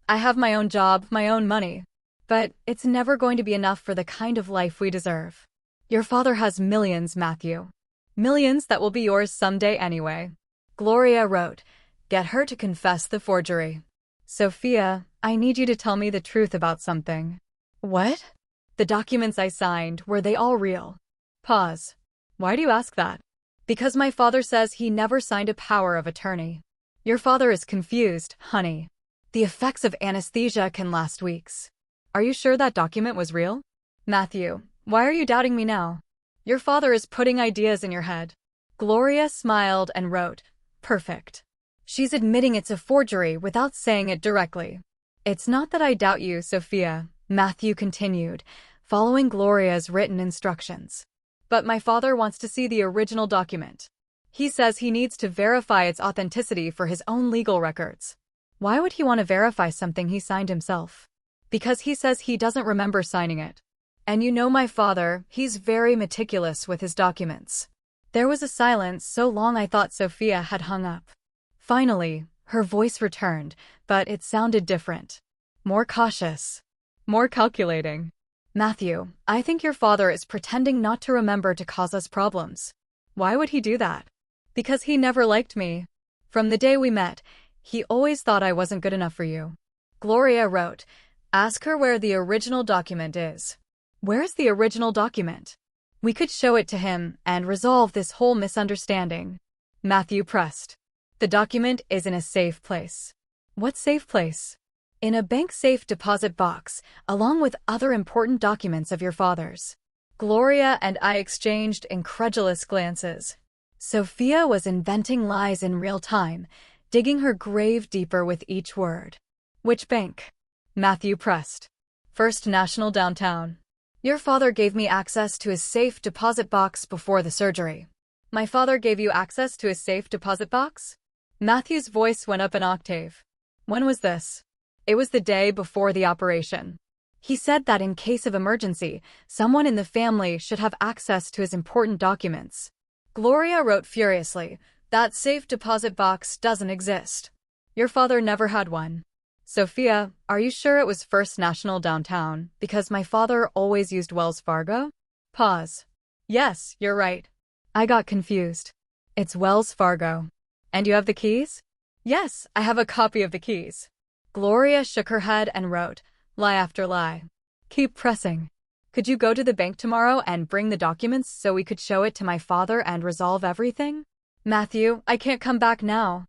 I have my own job, my own money. But it's never going to be enough for the kind of life we deserve. Your father has millions, Matthew. Millions that will be yours someday anyway. Gloria wrote, get her to confess the forgery. Sophia, I need you to tell me the truth about something. What? The documents I signed, were they all real? Pause. Why do you ask that? Because my father says he never signed a power of attorney. Your father is confused, honey. The effects of anesthesia can last weeks. Are you sure that document was real? Matthew, why are you doubting me now? Your father is putting ideas in your head. Gloria smiled and wrote, perfect. She's admitting it's a forgery without saying it directly. It's not that I doubt you, Sophia, Matthew continued, following Gloria's written instructions. But my father wants to see the original document. He says he needs to verify its authenticity for his own legal records. Why would he want to verify something he signed himself? Because he says he doesn't remember signing it. And you know my father, he's very meticulous with his documents. There was a silence so long I thought Sophia had hung up. Finally, her voice returned, but it sounded different. More cautious. More calculating. Matthew, I think your father is pretending not to remember to cause us problems. Why would he do that? Because he never liked me. From the day we met, he always thought I wasn't good enough for you. Gloria wrote, ask her where the original document is. Where's the original document? We could show it to him and resolve this whole misunderstanding. Matthew pressed. The document is in a safe place. What safe place? In a bank safe deposit box, along with other important documents of your father's. Gloria and I exchanged incredulous glances. Sophia was inventing lies in real time, digging her grave deeper with each word. Which bank? Matthew pressed. First National downtown. Your father gave me access to his safe deposit box before the surgery. My father gave you access to his safe deposit box? Matthew's voice went up an octave. When was this? It was the day before the operation. He said that in case of emergency, someone in the family should have access to his important documents. Gloria wrote furiously, that safe deposit box doesn't exist. Your father never had one. Sophia, are you sure it was First National downtown, because my father always used Wells Fargo? Pause. Yes, you're right. I got confused. It's Wells Fargo. And you have the keys? Yes, I have a copy of the keys. Gloria shook her head and wrote, lie after lie. Keep pressing. Could you go to the bank tomorrow and bring the documents so we could show it to my father and resolve everything? Matthew, I can't come back now.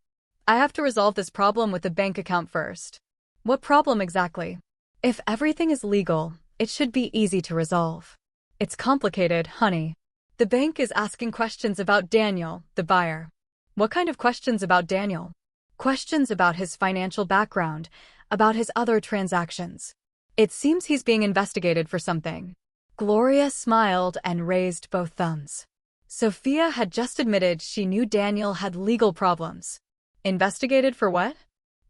I have to resolve this problem with the bank account first. What problem exactly? If everything is legal, it should be easy to resolve. It's complicated, honey. The bank is asking questions about Daniel, the buyer. What kind of questions about Daniel? Questions about his financial background, about his other transactions. It seems he's being investigated for something. Gloria smiled and raised both thumbs. Sophia had just admitted she knew Daniel had legal problems. Investigated for what?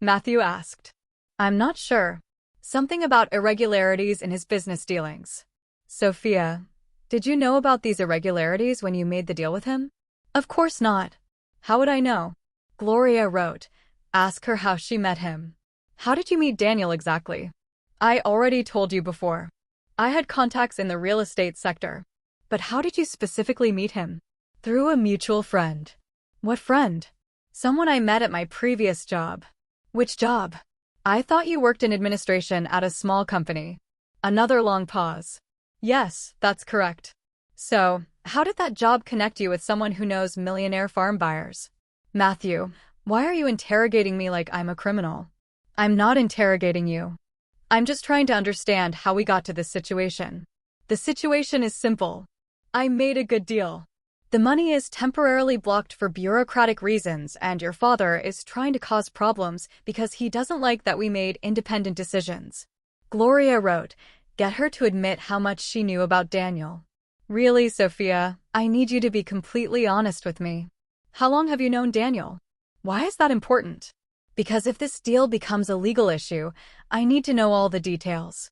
Matthew asked. I'm not sure. Something about irregularities in his business dealings. Sophia, did you know about these irregularities when you made the deal with him? Of course not. How would I know? Gloria wrote, ask her how she met him. How did you meet Daniel exactly? I already told you before. I had contacts in the real estate sector. But how did you specifically meet him? Through a mutual friend. What friend? Someone I met at my previous job. Which job? I thought you worked in administration at a small company. Another long pause. Yes, that's correct. So, how did that job connect you with someone who knows millionaire farm buyers? Matthew, why are you interrogating me like I'm a criminal? I'm not interrogating you. I'm just trying to understand how we got to this situation. The situation is simple. I made a good deal. The money is temporarily blocked for bureaucratic reasons, and your father is trying to cause problems because he doesn't like that we made independent decisions. Gloria wrote, get her to admit how much she knew about Daniel. Really, Sophia, I need you to be completely honest with me. How long have you known Daniel? Why is that important? Because if this deal becomes a legal issue, I need to know all the details.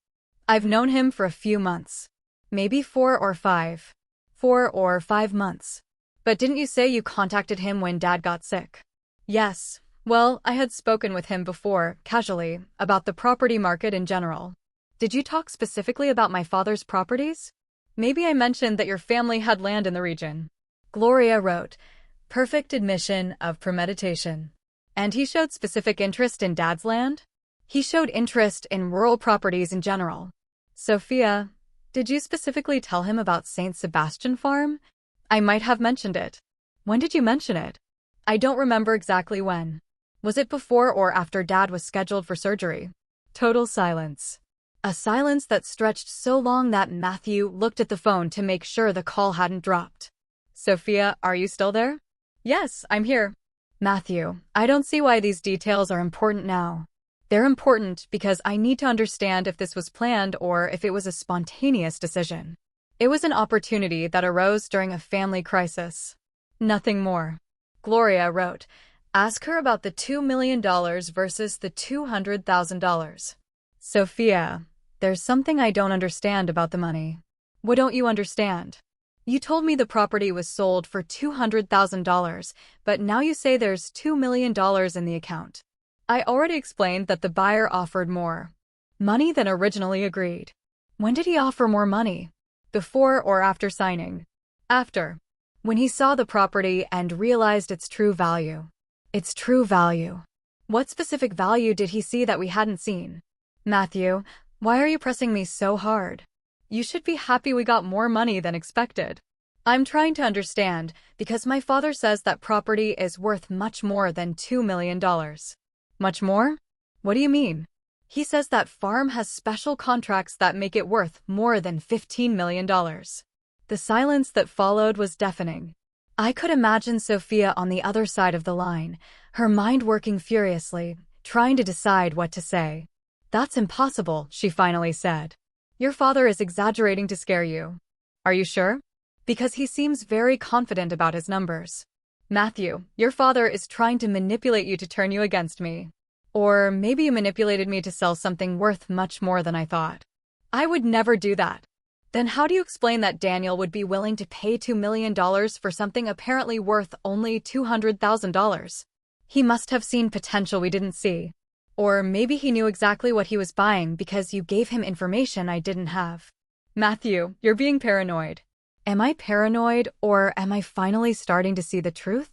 I've known him for a few months. Maybe 4 or 5. 4 or 5 months. But didn't you say you contacted him when Dad got sick? Yes. Well, I had spoken with him before, casually, about the property market in general. Did you talk specifically about my father's properties? Maybe I mentioned that your family had land in the region. Gloria wrote, perfect admission of premeditation. And he showed specific interest in Dad's land? He showed interest in rural properties in general. Sophia, did you specifically tell him about St. Sebastian Farm? I might have mentioned it. When did you mention it? I don't remember exactly when. Was it before or after Dad was scheduled for surgery? Total silence. A silence that stretched so long that Matthew looked at the phone to make sure the call hadn't dropped. Sophia, are you still there? Yes, I'm here. Matthew, I don't see why these details are important now. They're important because I need to understand if this was planned or if it was a spontaneous decision. It was an opportunity that arose during a family crisis. Nothing more. Gloria wrote, ask her about the $2 million versus the $200,000. Sophia, there's something I don't understand about the money. What don't you understand? You told me the property was sold for $200,000, but now you say there's $2 million in the account. I already explained that the buyer offered more money than originally agreed. When did he offer more money? Before or after signing? After. When he saw the property and realized its true value. Its true value. What specific value did he see that we hadn't seen? Matthew, why are you pressing me so hard? You should be happy we got more money than expected. I'm trying to understand because my father says that property is worth much more than $2 million. Much more? What do you mean? He says that farm has special contracts that make it worth more than $15 million. The silence that followed was deafening. I could imagine Sophia on the other side of the line, her mind working furiously, trying to decide what to say. That's impossible, she finally said. Your father is exaggerating to scare you. Are you sure? Because he seems very confident about his numbers. Matthew, your father is trying to manipulate you to turn you against me. Or maybe you manipulated me to sell something worth much more than I thought. I would never do that. Then how do you explain that Daniel would be willing to pay $2 million for something apparently worth only $200,000? He must have seen potential we didn't see. Or maybe he knew exactly what he was buying because you gave him information I didn't have. Matthew, you're being paranoid. Am I paranoid, or am I finally starting to see the truth?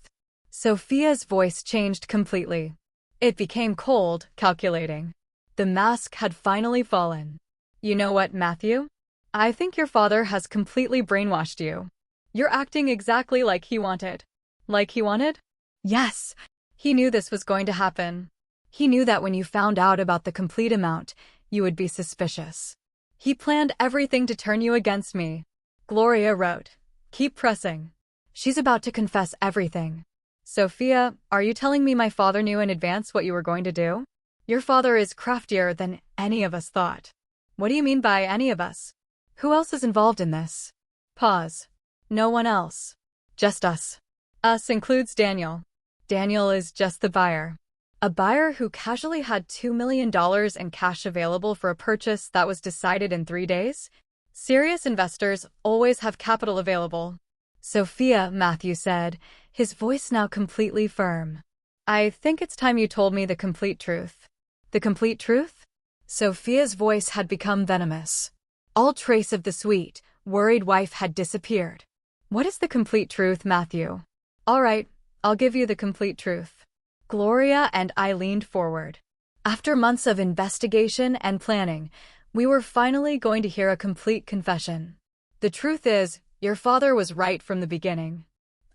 Sophia's voice changed completely. It became cold, calculating. The mask had finally fallen. You know what, Matthew? I think your father has completely brainwashed you. You're acting exactly like he wanted. Like he wanted? Yes. He knew this was going to happen. He knew that when you found out about the complete amount, you would be suspicious. He planned everything to turn you against me. Gloria wrote, keep pressing. She's about to confess everything. Sophia, are you telling me my father knew in advance what you were going to do? Your father is craftier than any of us thought. What do you mean by any of us? Who else is involved in this? Pause. No one else. Just us. Us includes Daniel. Daniel is just the buyer. A buyer who casually had $2 million in cash available for a purchase that was decided in 3 days? Serious investors always have capital available. Sophia, Matthew said, his voice now completely firm. I think it's time you told me the complete truth. The complete truth? Sophia's voice had become venomous. All trace of the sweet, worried wife had disappeared. What is the complete truth, Matthew? All right, I'll give you the complete truth. Gloria and I leaned forward. After months of investigation and planning, we were finally going to hear a complete confession. The truth is, your father was right from the beginning.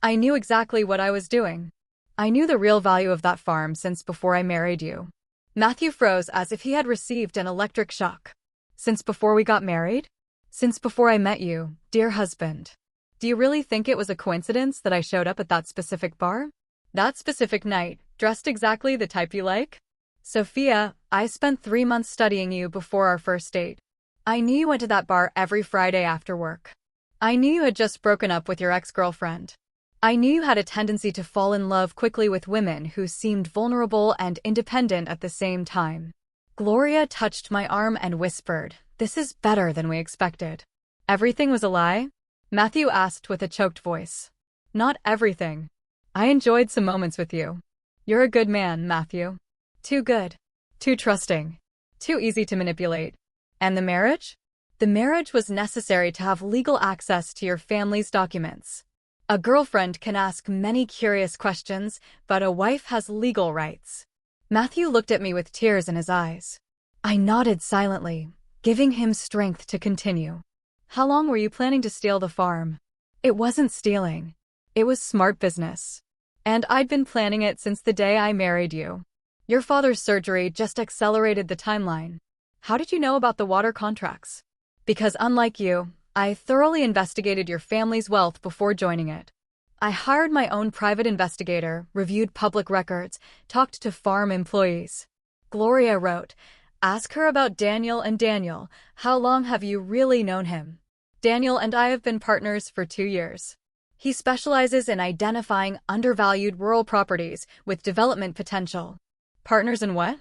I knew exactly what I was doing. I knew the real value of that farm since before I married you. Matthew froze as if he had received an electric shock. Since before we got married? Since before I met you, dear husband. Do you really think it was a coincidence that I showed up at that specific bar? That specific night, dressed exactly the type you like? Sophia, I spent 3 months studying you before our first date. I knew you went to that bar every Friday after work. I knew you had just broken up with your ex-girlfriend. I knew you had a tendency to fall in love quickly with women who seemed vulnerable and independent at the same time. Gloria touched my arm and whispered, "This is better than we expected." Everything was a lie? Matthew asked with a choked voice. Not everything. I enjoyed some moments with you. You're a good man, Matthew. Too good. Too trusting. Too easy to manipulate. And the marriage? The marriage was necessary to have legal access to your family's documents. A girlfriend can ask many curious questions, but a wife has legal rights. Matthew looked at me with tears in his eyes. I nodded silently, giving him strength to continue. How long were you planning to steal the farm? It wasn't stealing. It was smart business. And I'd been planning it since the day I married you. Your father's surgery just accelerated the timeline. How did you know about the water contracts? Because unlike you, I thoroughly investigated your family's wealth before joining it. I hired my own private investigator, reviewed public records, talked to farm employees. Gloria wrote, "Ask her about Daniel and Daniel. How long have you really known him? Daniel and I have been partners for 2 years. He specializes in identifying undervalued rural properties with development potential. Partners in what?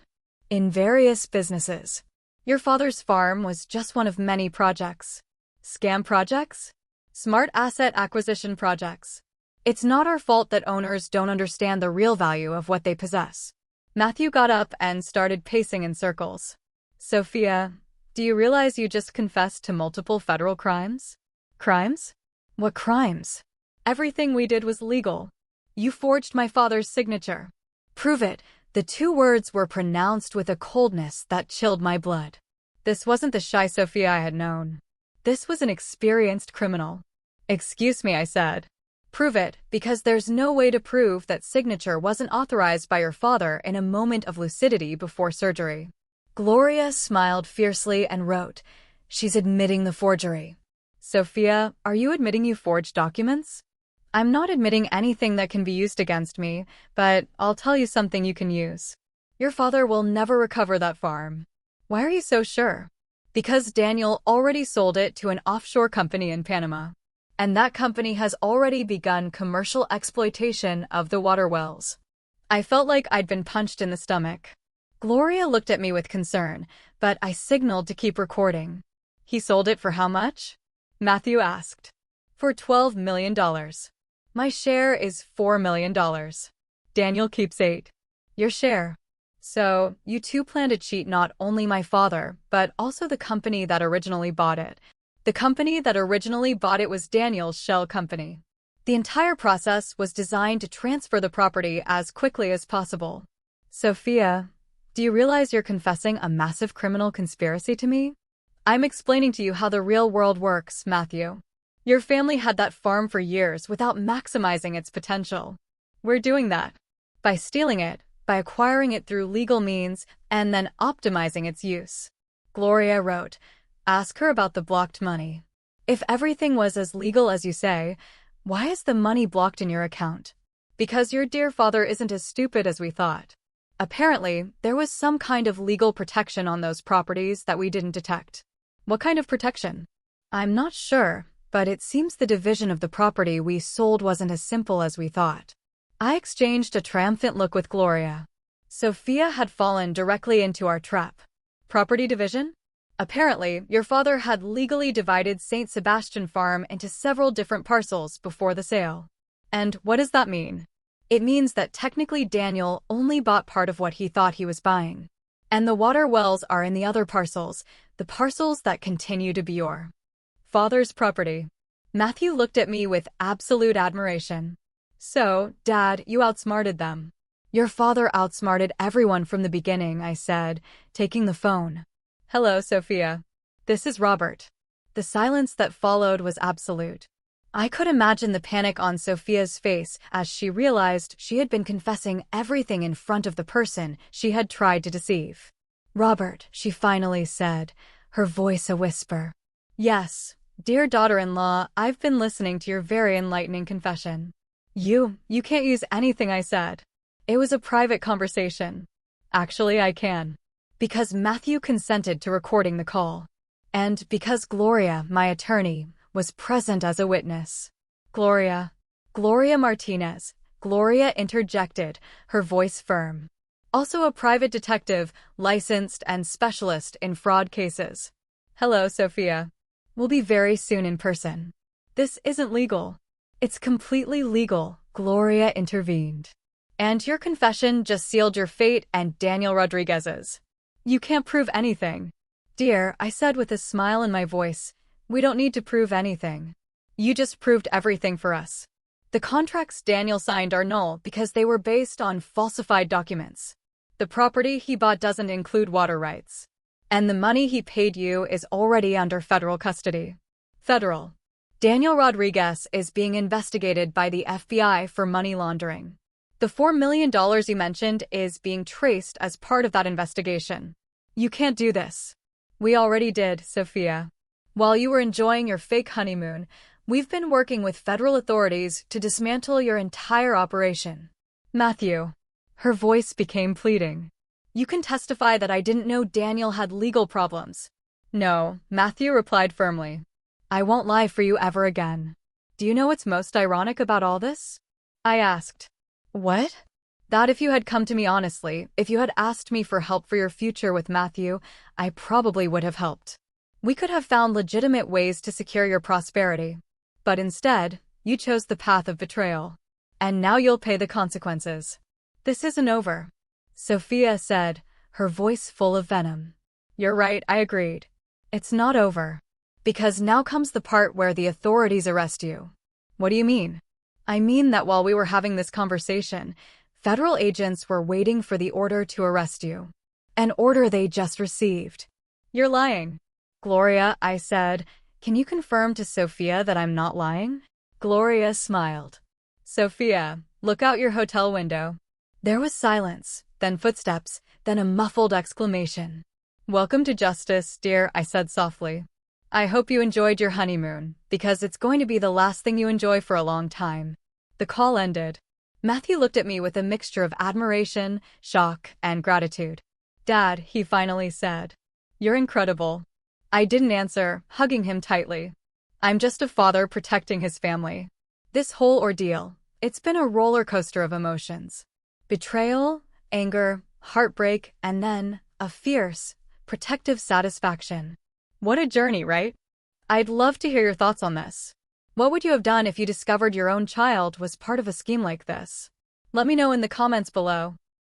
In various businesses. Your father's farm was just one of many projects. Scam projects? Smart asset acquisition projects. It's not our fault that owners don't understand the real value of what they possess. Matthew got up and started pacing in circles. Sophia, do you realize you just confessed to multiple federal crimes? Crimes? What crimes? Everything we did was legal. You forged my father's signature. Prove it. The two words were pronounced with a coldness that chilled my blood. This wasn't the shy Sophia I had known. This was an experienced criminal. Excuse me, I said. Prove it, because there's no way to prove that signature wasn't authorized by your father in a moment of lucidity before surgery. Gloria smiled fiercely and wrote, "She's admitting the forgery." Sophia, are you admitting you forged documents? I'm not admitting anything that can be used against me, but I'll tell you something you can use. Your father will never recover that farm. Why are you so sure? Because Daniel already sold it to an offshore company in Panama. And that company has already begun commercial exploitation of the water wells. I felt like I'd been punched in the stomach. Gloria looked at me with concern, but I signaled to keep recording. He sold it for how much? Matthew asked. For $12 million. My share is $4 million. Daniel keeps 8. Your share. So, you two plan to cheat not only my father, but also the company that originally bought it. The company that originally bought it was Daniel's shell company. The entire process was designed to transfer the property as quickly as possible. Sophia, do you realize you're confessing a massive criminal conspiracy to me? I'm explaining to you how the real world works, Matthew. Your family had that farm for years without maximizing its potential. We're doing that. By stealing it, by acquiring it through legal means, and then optimizing its use. Gloria wrote, ask her about the blocked money. If everything was as legal as you say, why is the money blocked in your account? Because your dear father isn't as stupid as we thought. Apparently, there was some kind of legal protection on those properties that we didn't detect. What kind of protection? I'm not sure, but it seems the division of the property we sold wasn't as simple as we thought. I exchanged a triumphant look with Gloria. Sophia had fallen directly into our trap. Property division? Apparently, your father had legally divided St. Sebastian Farm into several different parcels before the sale. And what does that mean? It means that technically Daniel only bought part of what he thought he was buying. And the water wells are in the other parcels, the parcels that continue to be your father's property. Matthew looked at me with absolute admiration. So, Dad, you outsmarted them. Your father outsmarted everyone from the beginning, I said, taking the phone. Hello, Sophia. This is Robert. The silence that followed was absolute. I could imagine the panic on Sophia's face as she realized she had been confessing everything in front of the person she had tried to deceive. Robert, she finally said, her voice a whisper. Yes, dear daughter-in-law, I've been listening to your very enlightening confession. You can't use anything I said. It was a private conversation. Actually, I can. Because Matthew consented to recording the call. And because Gloria, my attorney, was present as a witness. Gloria Martinez, Gloria interjected, her voice firm. Also a private detective, licensed and specialist in fraud cases. Hello, Sophia. We'll be very soon in person. This isn't legal. It's completely legal, Gloria intervened. And your confession just sealed your fate and Daniel Rodriguez's. You can't prove anything. Dear, I said with a smile in my voice, we don't need to prove anything. You just proved everything for us. The contracts Daniel signed are null because they were based on falsified documents. The property he bought doesn't include water rights. And the money he paid you is already under federal custody. Federal. Daniel Rodriguez is being investigated by the FBI for money laundering. The $4 million you mentioned is being traced as part of that investigation. You can't do this. We already did, Sophia. While you were enjoying your fake honeymoon, we've been working with federal authorities to dismantle your entire operation. Matthew. Her voice became pleading. You can testify that I didn't know Daniel had legal problems. No, Matthew replied firmly. I won't lie for you ever again. Do you know what's most ironic about all this? I asked. What? That if you had come to me honestly, if you had asked me for help for your future with Matthew, I probably would have helped. We could have found legitimate ways to secure your prosperity. But instead, you chose the path of betrayal. And now you'll pay the consequences. This isn't over, Sophia said, her voice full of venom. You're right, I agreed. It's not over. Because now comes the part where the authorities arrest you. What do you mean? I mean that while we were having this conversation, federal agents were waiting for the order to arrest you. An order they just received. You're lying. Gloria, I said, can you confirm to Sophia that I'm not lying? Gloria smiled. Sophia, look out your hotel window. There was silence, then footsteps, then a muffled exclamation. Welcome to justice, dear, I said softly. I hope you enjoyed your honeymoon, because it's going to be the last thing you enjoy for a long time. The call ended. Matthew looked at me with a mixture of admiration, shock, and gratitude. Dad, he finally said. You're incredible. I didn't answer, hugging him tightly. I'm just a father protecting his family. This whole ordeal, it's been a roller coaster of emotions. Betrayal, anger, heartbreak, and then a fierce, protective satisfaction. What a journey, right? I'd love to hear your thoughts on this. What would you have done if you discovered your own child was part of a scheme like this? Let me know in the comments below.